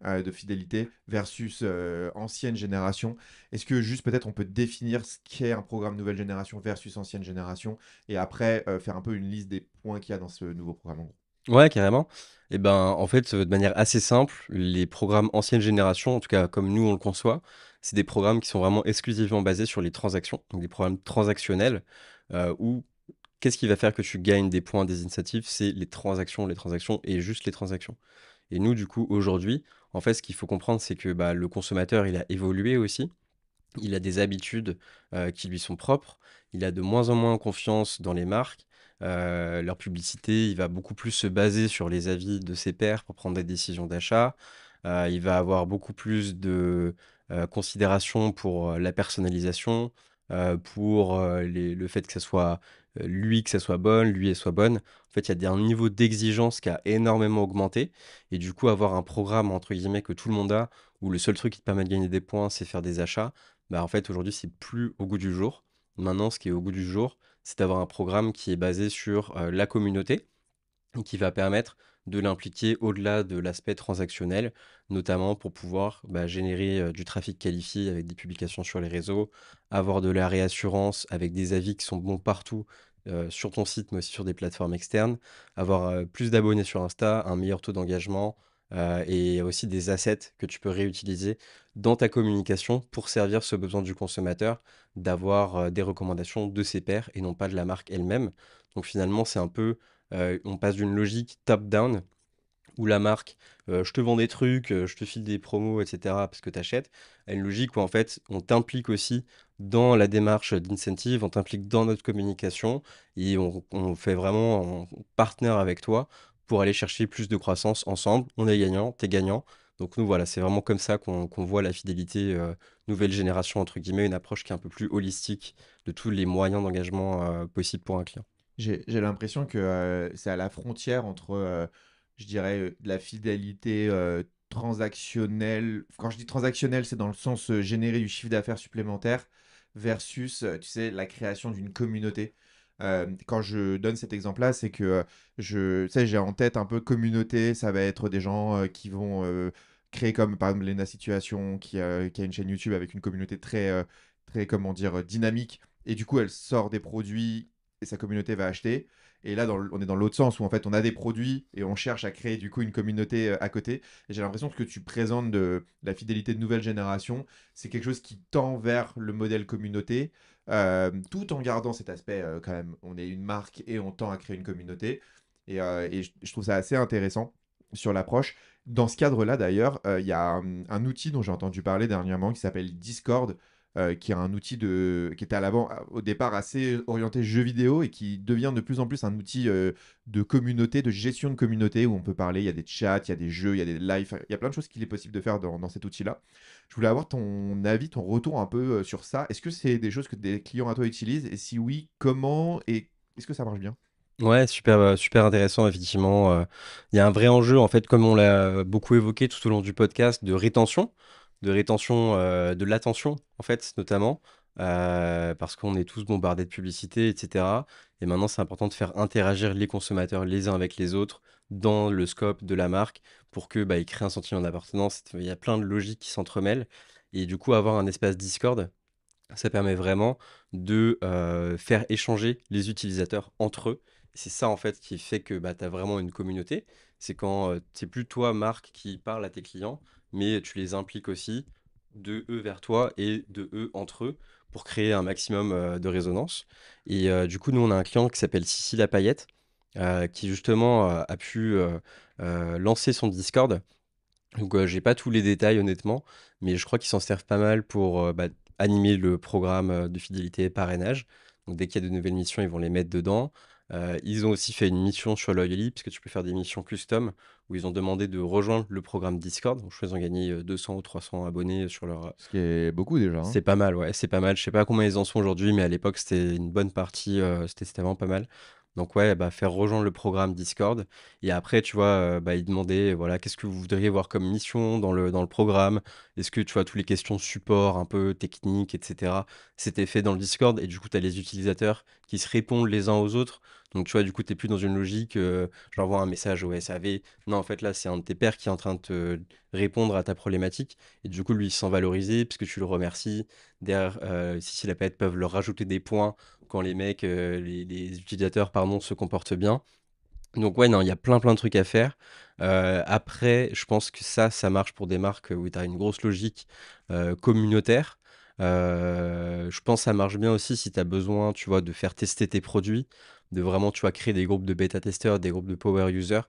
de fidélité versus ancienne génération. Est-ce que juste peut-être on peut définir ce qu'est un programme nouvelle génération versus ancienne génération et après faire un peu une liste des points qu'il y a dans ce nouveau programme en gros. Ouais, carrément. Et ben, en fait, de manière assez simple, les programmes ancienne génération, en tout cas comme nous on le conçoit, c'est des programmes qui sont vraiment exclusivement basés sur les transactions, donc des programmes transactionnels, où qu'est-ce qui va faire que tu gagnes des points, des incentives? C'est les transactions et juste les transactions. Et nous, du coup, aujourd'hui, en fait, ce qu'il faut comprendre, c'est que bah, le consommateur, il a évolué aussi. Il a des habitudes qui lui sont propres. Il a de moins en moins confiance dans les marques. Leur publicité, il va beaucoup plus se baser sur les avis de ses pairs pour prendre des décisions d'achat. Il va avoir beaucoup plus de considération pour la personnalisation, pour le fait que ça soit lui, que ça soit bonne, lui, elle soit bonne. En fait, il y a un niveau d'exigence qui a énormément augmenté. Et du coup, avoir un programme, entre guillemets, que tout le monde a, où le seul truc qui te permet de gagner des points, c'est faire des achats, bah, en fait, aujourd'hui, c'est plus au goût du jour. Maintenant, ce qui est au goût du jour, c'est d'avoir un programme qui est basé sur la communauté et qui va permettre de l'impliquer au-delà de l'aspect transactionnel, notamment pour pouvoir générer du trafic qualifié avec des publications sur les réseaux, avoir de la réassurance avec des avis qui sont bons partout sur ton site, mais aussi sur des plateformes externes, avoir plus d'abonnés sur Insta, un meilleur taux d'engagement et aussi des assets que tu peux réutiliser dans ta communication pour servir ce besoin du consommateur d'avoir des recommandations de ses pairs et non pas de la marque elle-même. Donc finalement, c'est un peu, on passe d'une logique top-down où la marque, je te vends des trucs, je te file des promos, et cetera, parce que tu achètes, à une logique où en fait, on t'implique aussi dans la démarche d'incentive, on t'implique dans notre communication et on fait vraiment en partenaire avec toi pour aller chercher plus de croissance ensemble. On est gagnant, tu es gagnant. Donc nous, voilà, c'est vraiment comme ça qu'on voit la fidélité, nouvelle génération, entre guillemets, une approche qui est un peu plus holistique de tous les moyens d'engagement, possibles pour un client. J'ai l'impression que c'est à la frontière entre, je dirais, de la fidélité transactionnelle. Quand je dis transactionnelle, c'est dans le sens générer du chiffre d'affaires supplémentaire versus, tu sais, la création d'une communauté. Quand je donne cet exemple-là, c'est que tu sais, j'ai en tête un peu communauté, ça va être des gens qui vont créer comme par exemple Lena Situation qui a une chaîne YouTube avec une communauté très comment dire, dynamique. Et du coup, elle sort des produits et sa communauté va acheter. Et là, on est dans l'autre sens où en fait on a des produits et on cherche à créer du coup une communauté à côté. Et j'ai l'impression que ce que tu présentes de la fidélité de nouvelle génération, c'est quelque chose qui tend vers le modèle communauté, tout en gardant cet aspect quand même. On est une marque et on tend à créer une communauté. Et je trouve ça assez intéressant sur l'approche. Dans ce cadre-là, d'ailleurs, il y a un outil dont j'ai entendu parler dernièrement qui s'appelle Discord, qui est un outil qui était à l'avant, au départ assez orienté jeux vidéo et qui devient de plus en plus un outil de communauté, de gestion de communauté où on peut parler. Il y a des chats, il y a des jeux, il y a des lives, il y a plein de choses qu'il est possible de faire dans cet outil-là. Je voulais avoir ton avis, ton retour un peu sur ça. Est-ce que c'est des choses que des clients à toi utilisent? Et si oui, comment et est-ce que ça marche bien? Ouais, super, super intéressant, effectivement. Il y a un vrai enjeu, en fait, comme on l'a beaucoup évoqué tout au long du podcast, de rétention de l'attention, en fait, notamment, parce qu'on est tous bombardés de publicité, etc. Et maintenant, c'est important de faire interagir les consommateurs les uns avec les autres dans le scope de la marque pour que ils créent un sentiment d'appartenance. Il y a plein de logiques qui s'entremêlent. Et du coup, avoir un espace Discord, ça permet vraiment de, faire échanger les utilisateurs entre eux. C'est ça, en fait, qui fait que, tu as vraiment une communauté. C'est quand, c'est plus toi, marque, qui parle à tes clients, mais tu les impliques aussi de eux vers toi et de eux entre eux pour créer un maximum, de résonance et du coup, nous, on a un client qui s'appelle Sissi La Paillette, qui justement, a pu, lancer son Discord donc, j'ai pas tous les détails honnêtement, mais je crois qu'ils s'en servent pas mal pour, animer le programme, de fidélité et parrainage. Donc dès qu'il y a de nouvelles missions, ils vont les mettre dedans. Ils ont aussi fait une mission sur Loyally, puisque tu peux faire des missions custom, où ils ont demandé de rejoindre le programme Discord. Donc je crois qu'ils ont gagné, 200 ou 300 abonnés sur leur, Ce qui est beaucoup déjà, hein. c'est pas mal, ouais, c'est pas mal. Je sais pas combien ils en sont aujourd'hui, mais à l'époque, c'était une bonne partie, c'était vraiment pas mal. Donc ouais, faire rejoindre le programme Discord et après, tu vois, ils demandaient, voilà: «Qu'est-ce que vous voudriez voir comme mission dans le programme? Est-ce que» tu vois, toutes les questions support un peu techniques et cetera, c'était fait dans le Discord et du coup, tu as les utilisateurs qui se répondent les uns aux autres. Donc tu vois, du coup, tu es plus dans une logique, j'envoie un message au SAV. Non, en fait, là, c'est un de tes pairs qui est en train de te répondre à ta problématique et du coup, lui, il se sent valorisé puisque tu le remercies. Derrière, si la palette peuvent leur rajouter des points quand les mecs, les utilisateurs, pardon, se comportent bien. Donc ouais, non, il y a plein, plein de trucs à faire. Après, je pense que ça marche pour des marques où tu as une grosse logique, communautaire. Je pense que ça marche bien aussi si tu as besoin, tu vois, de faire tester tes produits, de vraiment, tu vois, créer des groupes de bêta-testeurs, des groupes de power users.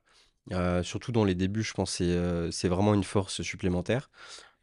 Surtout dans les débuts, je pense que c'est vraiment une force supplémentaire.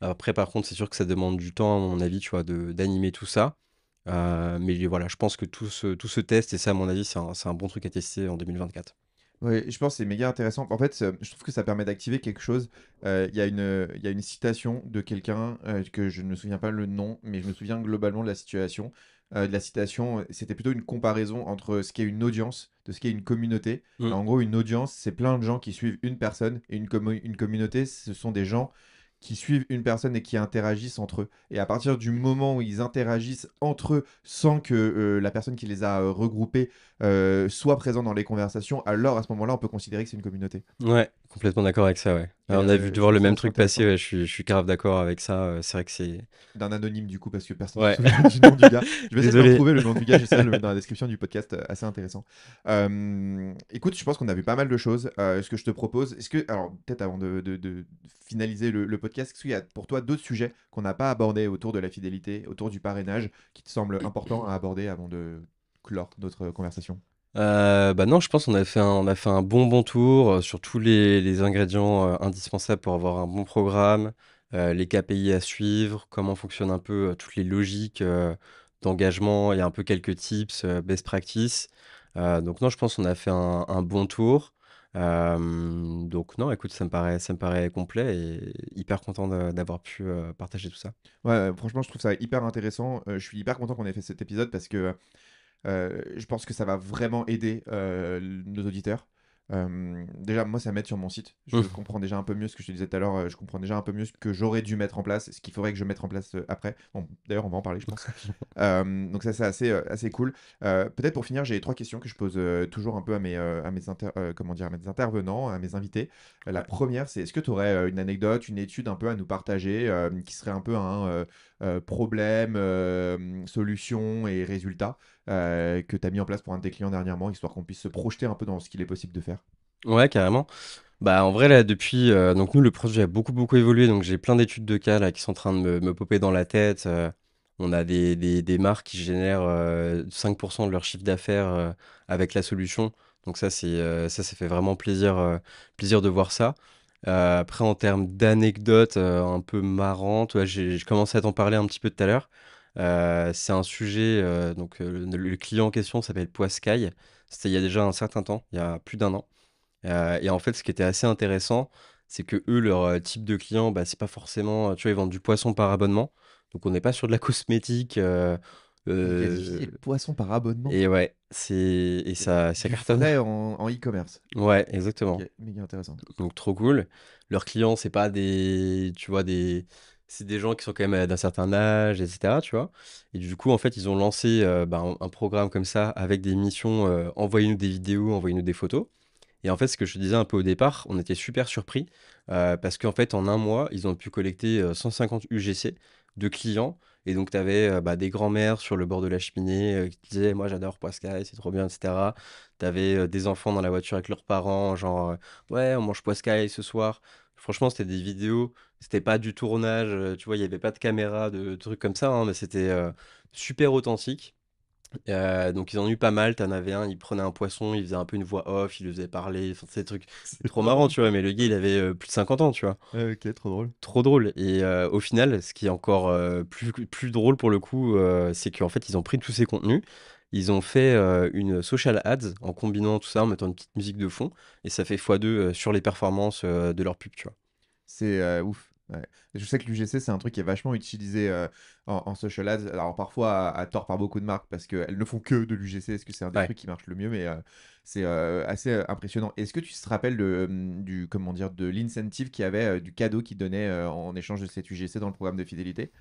Après, par contre, c'est sûr que ça demande du temps, à mon avis, tu vois, d'animer tout ça. Mais voilà, je pense que tout ce test, et ça, à mon avis, c'est un bon truc à tester en 2024. Oui, je pense que c'est méga intéressant. En fait, je trouve que ça permet d'activer quelque chose. Il y a une citation de quelqu'un que je ne me souviens pas le nom, mais je me souviens globalement de la situation. De la citation, c'était plutôt une comparaison entre ce qu'est une audience, de ce qu'est une communauté. Et Mmh. en gros, une audience, c'est plein de gens qui suivent une personne, et une communauté, ce sont des gens qui suivent une personne et qui interagissent entre eux. Et à partir du moment où ils interagissent entre eux sans que la personne qui les a regroupés soit présente dans les conversations, alors à ce moment-là, on peut considérer que c'est une communauté. Ouais, complètement d'accord avec ça, ouais. Et On a vu je voir trouve le ça même assez truc passer, intéressant. ouais, je suis grave d'accord avec ça. C'est vrai que c'est. D'un anonyme du coup, parce que personne ne se Ouais, souvient du nom du gars. Je vais essayer de le désolé. retrouver, le nom du gars, j'essaierai de le mettre dans la description du podcast, assez intéressant. Écoute, je pense qu'on a vu pas mal de choses. Ce que je te propose, est-ce que, alors peut-être avant de finaliser le podcast, est-ce qu'il y a pour toi d'autres sujets qu'on n'a pas abordés autour de la fidélité, autour du parrainage, qui te semblent importants à aborder avant de clore notre conversation? Bah non, je pense on a fait un bon tour sur tous les ingrédients indispensables pour avoir un bon programme, les KPI à suivre, comment fonctionnent un peu toutes les logiques d'engagement et un peu quelques tips, best practice. Donc non, je pense qu'on a fait un bon tour. Donc non, écoute, ça me paraît complet et hyper content d'avoir pu partager tout ça. Ouais, franchement, je trouve ça hyper intéressant. Je suis hyper content qu'on ait fait cet épisode parce que je pense que ça va vraiment aider nos auditeurs. Déjà, moi, ça m'aide sur mon site. Je comprends déjà un peu mieux ce que je te disais tout à l'heure. Je comprends déjà un peu mieux ce que j'aurais dû mettre en place, ce qu'il faudrait que je mette en place après. Bon, d'ailleurs, on va en parler, je pense. Donc ça, c'est assez cool. Peut-être pour finir, j'ai trois questions que je pose toujours un peu comment dire, à mes intervenants, à mes invités. La Ouais. première, c'est est-ce que tu aurais une anecdote, une étude un peu à nous partager qui serait un peu un problème, solution et résultat que tu as mis en place pour un de tes clients dernièrement, histoire qu'on puisse se projeter un peu dans ce qu'il est possible de faire? Ouais, carrément. Bah, en vrai, là, depuis, donc nous, le projet a beaucoup évolué, donc j'ai plein d'études de cas là qui sont en train de me popper dans la tête. On a des marques qui génèrent 5% de leur chiffre d'affaires avec la solution. Donc ça fait vraiment plaisir de voir ça. Après, en termes d'anecdotes un peu marrantes, ouais, j'ai commencé à t'en parler un petit peu tout à l'heure. C'est un sujet, donc le client en question s'appelle Poiscaille. C'était il y a déjà un certain temps, il y a plus d'un an. Et en fait, ce qui était assez intéressant, c'est que eux, leur type de client, bah, c'est pas forcément, tu vois, ils vendent du poisson par abonnement. Donc on n'est pas sur de la cosmétique. Il a divisé le euh, poisson par abonnement. et ouais, ça Du cartonne. vrai en e-commerce. Ouais, exactement. Ok, méga intéressant. Donc trop cool. Leurs clients, c'est pas des, tu vois, c'est des gens qui sont quand même d'un certain âge, etc. Tu vois. Et du coup, en fait, ils ont lancé bah, un programme comme ça avec des missions, envoyez-nous des vidéos, envoyez-nous des photos. Et en fait, ce que je te disais un peu au départ, on était super surpris parce qu'en fait, en un mois, ils ont pu collecter 150 UGC de clients. Et donc, tu avais des grands-mères sur le bord de la cheminée qui disaient, moi, j'adore Poiscaille, c'est trop bien, etc. Tu avais des enfants dans la voiture avec leurs parents, genre, ouais, on mange Poiscaille ce soir. Franchement, c'était des vidéos, c'était pas du tournage, tu vois, il n'y avait pas de caméra, de trucs comme ça, hein, mais c'était super authentique. Donc ils en ont eu pas mal, t'en avais un, il prenait un poisson, il faisait un peu une voix off, il le faisait parler, enfin, ces trucs C'est trop marrant, marrant. tu vois, mais le gars il avait plus de 50 ans, tu vois. Ouais, ok, trop drôle. Trop drôle. Et au final, ce qui est encore plus drôle pour le coup, c'est qu'en fait ils ont pris tous ces contenus, ils ont fait une social ads en combinant tout ça, en mettant une petite musique de fond, et ça fait x2 sur les performances de leur pub, tu vois. C'est ouf. Ouais. Je sais que l'UGC, c'est un truc qui est vachement utilisé en social ads. Alors parfois à tort par beaucoup de marques parce qu'elles ne font que de l'UGC. Est-ce que c'est un des Ouais. trucs qui marche le mieux? Mais c'est assez impressionnant. Est-ce que tu te rappelles du, comment dire, de l'incentive qu'il y avait, du cadeau qu'ils donnaient en échange de cet UGC dans le programme de fidélité?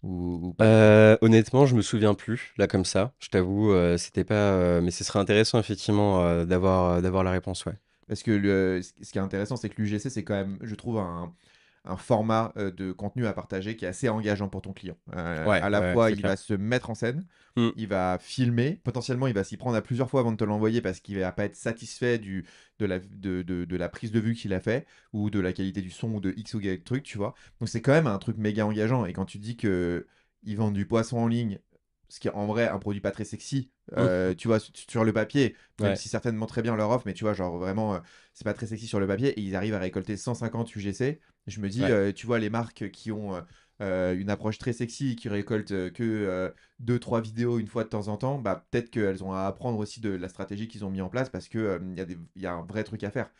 Ou pas du tout? Honnêtement, je me souviens plus, là comme ça, je t'avoue, c'était pas. Mais ce serait intéressant effectivement d'avoir la réponse, ouais. Parce que ce qui est intéressant, c'est que l'UGC, c'est quand même, je trouve, un format de contenu à partager qui est assez engageant pour ton client. Ouais, À la ouais, fois, c'est il clair. va se mettre en scène, Mm. il va filmer, potentiellement, il va s'y prendre à plusieurs fois avant de te l'envoyer parce qu'il va pas être satisfait de la prise de vue qu'il a fait, ou de la qualité du son, ou de X ou Y truc, tu vois. Donc c'est quand même un truc méga engageant. Et quand tu dis que ils vendent du poisson en ligne, ce qui est en vrai un produit pas très sexy, Mm. tu vois, sur le papier, même Ouais, si certainement très bien leur offre, mais tu vois, genre vraiment, c'est pas très sexy sur le papier, et ils arrivent à récolter 150 UGC. Je me dis, ouais. tu vois, les marques qui ont une approche très sexy, qui récoltent que 2-3 vidéos une fois de temps en temps, bah peut-être qu'elles ont à apprendre aussi de la stratégie qu'ils ont mis en place parce que il y a un vrai truc à faire.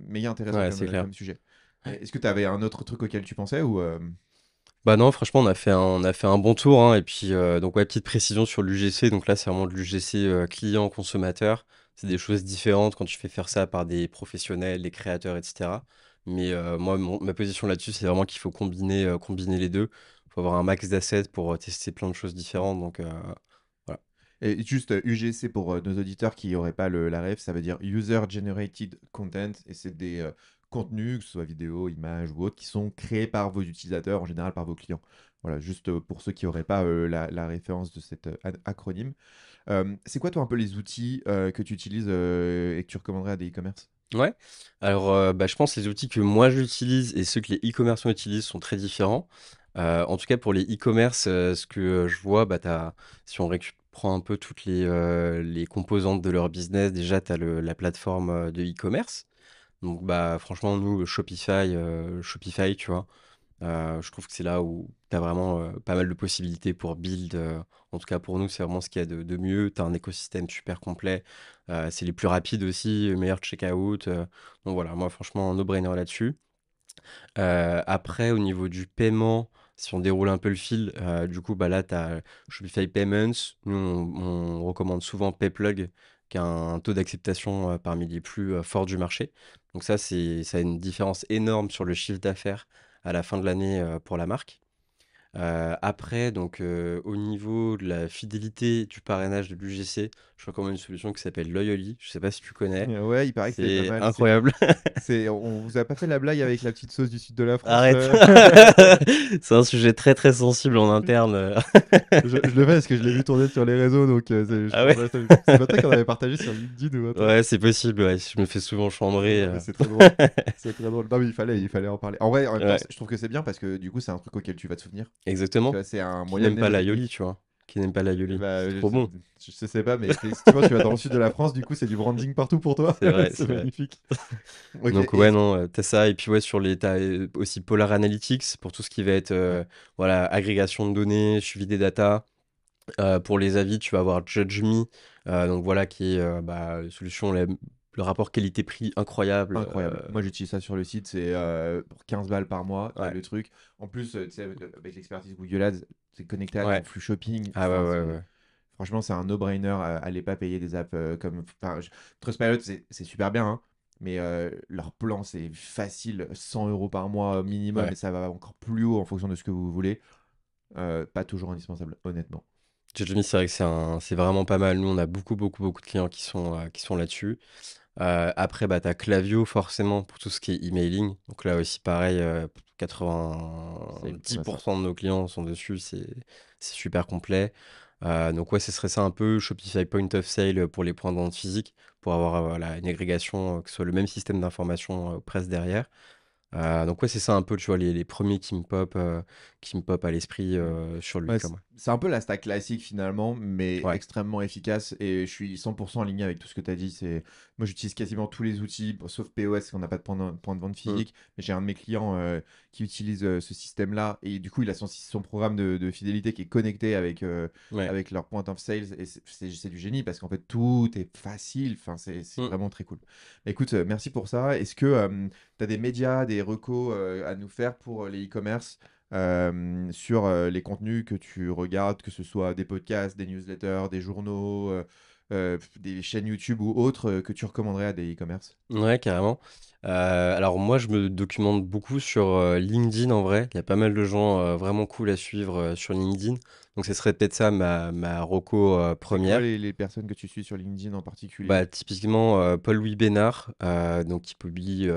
Méga intéressant Ouais, comme, c'est clair. comme sujet. Est-ce que tu avais un autre truc auquel tu pensais ou Bah non, franchement, on a fait un bon tour, hein. Et puis, donc, ouais, petite précision sur l'UGC. Donc là, c'est vraiment de l'UGC client-consommateur. C'est des choses différentes quand tu fais faire ça par des professionnels, des créateurs, etc. Mais moi, ma position là-dessus, c'est vraiment qu'il faut combiner les deux. Il faut avoir un max d'assets pour tester plein de choses différentes. Donc, voilà. Et juste UGC pour nos auditeurs qui n'auraient pas la ref, ça veut dire User Generated Content, et c'est des contenus, que ce soit vidéo, images ou autres, qui sont créés par vos utilisateurs, en général par vos clients. Voilà, juste pour ceux qui n'auraient pas la référence de cet acronyme. C'est quoi toi un peu les outils que tu utilises et que tu recommanderais à des e-commerce? Ouais. Alors, bah, je pense que les outils que moi j'utilise et ceux que les e-commerçants utilisent sont très différents. En tout cas, pour les e-commerce, ce que je vois, bah, si on prend un peu toutes les composantes de leur business, déjà, tu as la plateforme de e-commerce. Donc, bah, franchement, nous, Shopify, tu vois. Je trouve que c'est là où tu as vraiment pas mal de possibilités pour build. En tout cas, pour nous, c'est vraiment ce qu'il y a de mieux. Tu as un écosystème super complet. C'est les plus rapides aussi, meilleur checkout. Donc voilà, moi, franchement, un no-brainer là-dessus. Après, au niveau du paiement, si on déroule un peu le fil, du coup, bah là, tu as Shopify Payments. Nous, on recommande souvent Payplug, qui a un taux d'acceptation parmi les plus forts du marché. Donc ça a une différence énorme sur le chiffre d'affaires à la fin de l'année pour la marque. Après, donc, au niveau de la fidélité du parrainage de l'UGC, je recommande une solution qui s'appelle Loyally. Je sais pas si tu connais. Ouais, il paraît que c'est pas C'est mal. incroyable. On vous a pas fait la blague avec la petite sauce du sud de la France Arrête. C'est un sujet très très sensible en interne. Je le fais parce que je l'ai vu tourner sur les réseaux, donc je Ah trouve ouais? ça. C'est pas toi qui en avait partagé sur LinkedIn ou autre. Ouais, c'est possible, ouais. Je me fais souvent chambrer. Non, mais c'est très drôle. C'est très drôle. Non, mais il fallait en parler. En vrai, en même temps, Ouais, je trouve que c'est bien parce que du coup, c'est un truc auquel tu vas te souvenir. Tu exactement. vois, c'est un Qui moyen n'aime de pas la name. Yoli, tu vois? Qui n'aime pas la Yoli? Bah, C'est trop bon. je sais pas, mais effectivement, tu vas dans le sud de la France, du coup, c'est du branding partout pour toi. C'est vrai, C'est c'est vrai. magnifique. Ok, Donc ouais, non, t'as ça. Et puis ouais, t'as aussi Polar Analytics pour tout ce qui va être ouais. voilà, agrégation de données, suivi des data. Pour les avis, tu vas avoir Judge Me, donc voilà, qui est bah, une solution, le rapport qualité-prix incroyable. Incroyable. Moi, j'utilise ça sur le site, c'est pour 15 balles par mois, t'as Ouais, le truc. En plus, tu sais, avec l'expertise Google Ads, c'est connecté à ton ouais. flux shopping. Ah ouais, Enfin, ouais, c'est... ouais. Franchement, c'est un no-brainer. Allez pas payer des apps comme. Enfin, Trustpilot, c'est super bien, hein, mais leur plan, c'est facile, 100 euros par mois minimum, et Ouais. ça va encore plus haut en fonction de ce que vous voulez. Pas toujours indispensable, honnêtement. Judge Me, c'est vrai que c'est vraiment pas mal. Nous, on a beaucoup, beaucoup, beaucoup de clients qui sont là-dessus. Après, bah, tu as Klaviyo forcément pour tout ce qui est emailing. Donc là aussi, pareil, Same, on a ça. 90% de nos clients sont dessus. C'est super complet. Donc ouais, ce serait ça un peu. Shopify Point of Sale pour les points de vente physiques, pour avoir voilà, une agrégation, que ce soit le même système d'information presque derrière. Donc ouais, c'est ça un peu, tu vois, les premiers qui me pop à l'esprit sur le Ouais, e-com. c'est un peu la stack classique finalement, mais Ouais. extrêmement efficace. Et je suis 100% aligné avec tout ce que tu as dit. Moi, j'utilise quasiment tous les outils, bon, sauf POS, qu'on n'a pas de point de vente Mm. physique. Mais j'ai un de mes clients qui utilise ce système-là. Et du coup, il a son programme de fidélité qui est connecté Ouais. avec leur point of sales. Et c'est du génie parce qu'en fait, tout est facile. Enfin, c'est Mm. vraiment très cool. Écoute, merci pour ça. Est-ce que tu as des médias, des recos à nous faire pour les e-commerce sur les contenus que tu regardes, que ce soit des podcasts, des newsletters, des journaux, des chaînes YouTube ou autres que tu recommanderais à des e-commerce? Ouais, carrément. Alors moi, je me documente beaucoup sur LinkedIn en vrai. Il y a pas mal de gens vraiment cool à suivre sur LinkedIn. Donc ce serait peut-être ça ma reco C'est quoi première. les personnes que tu suis sur LinkedIn en Bah, particulier? typiquement Paul-Louis Bénard, donc qui publie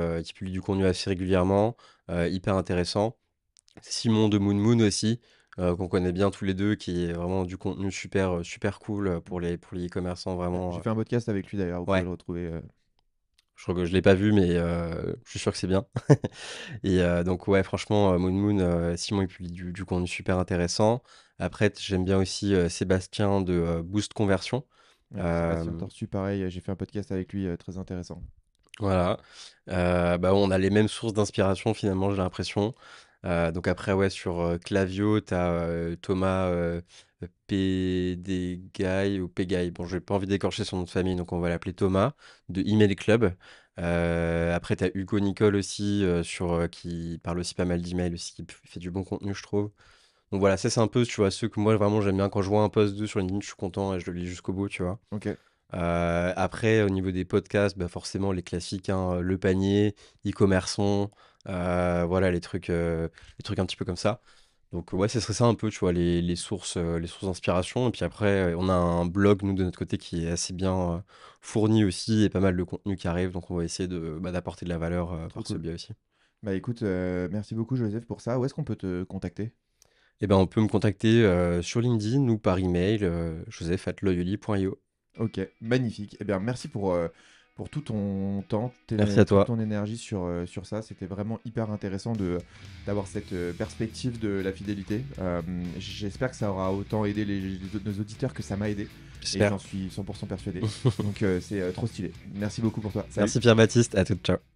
du contenu assez régulièrement, hyper intéressant. Simon de Moon Moon aussi, qu'on connaît bien tous les deux, qui est vraiment du contenu super, super cool pour les e-commerçants J'ai vraiment. fait un podcast avec lui d'ailleurs, vous pouvez Ouais, le retrouver. je crois que je l'ai pas vu, mais je suis sûr que c'est bien. Et donc ouais, franchement, Moon Moon, Simon, il publie du contenu super intéressant. Après, j'aime bien aussi Sébastien de Boost Conversion. Ouais, Sébastien Euh, Torsu, pareil, j'ai fait un podcast avec lui, très intéressant. voilà. Bah, on a les mêmes sources d'inspiration finalement, j'ai l'impression. Donc après, ouais, sur Klaviyo, tu as Thomas Pédégaï ou Pégaï. Bon, j'ai pas envie d'écorcher son nom de famille, donc on va l'appeler Thomas, de Email Club. Après, tu as Hugo Nicole aussi, qui parle aussi pas mal d'emails, aussi, qui fait du bon contenu, je trouve. Donc voilà, ça c'est un peu, tu vois, ceux que moi vraiment j'aime bien. Quand je vois un post 2 sur LinkedIn, je suis content et je le lis jusqu'au bout, tu vois. Ok. Après, au niveau des podcasts, bah, forcément les classiques, hein, Le Panier, E-Commerçon, voilà les trucs un petit peu comme ça. Donc ouais, ce serait ça un peu, tu vois, les sources d'inspiration. Et puis après, on a un blog, nous, de notre côté, qui est assez bien fourni aussi, et pas mal de contenu qui arrive. Donc on va essayer d'apporter de la valeur Trop par ce cool. biais aussi. Bah écoute, merci beaucoup Joseph pour ça. Où est-ce qu'on peut te contacter? Et ben, on peut me contacter sur LinkedIn ou par email, joseph@loyoli.io. Ok, magnifique. Eh bien, merci pour tout ton temps, Merci à toute toi. ton énergie sur ça. C'était vraiment hyper intéressant d'avoir cette perspective de la fidélité. J'espère que ça aura autant aidé nos auditeurs que ça m'a aidé. Et J'espère. j'en suis 100% persuadé. Donc, c'est trop stylé. Merci beaucoup pour toi. Salut. Merci Pierre-Baptiste, à toute, ciao.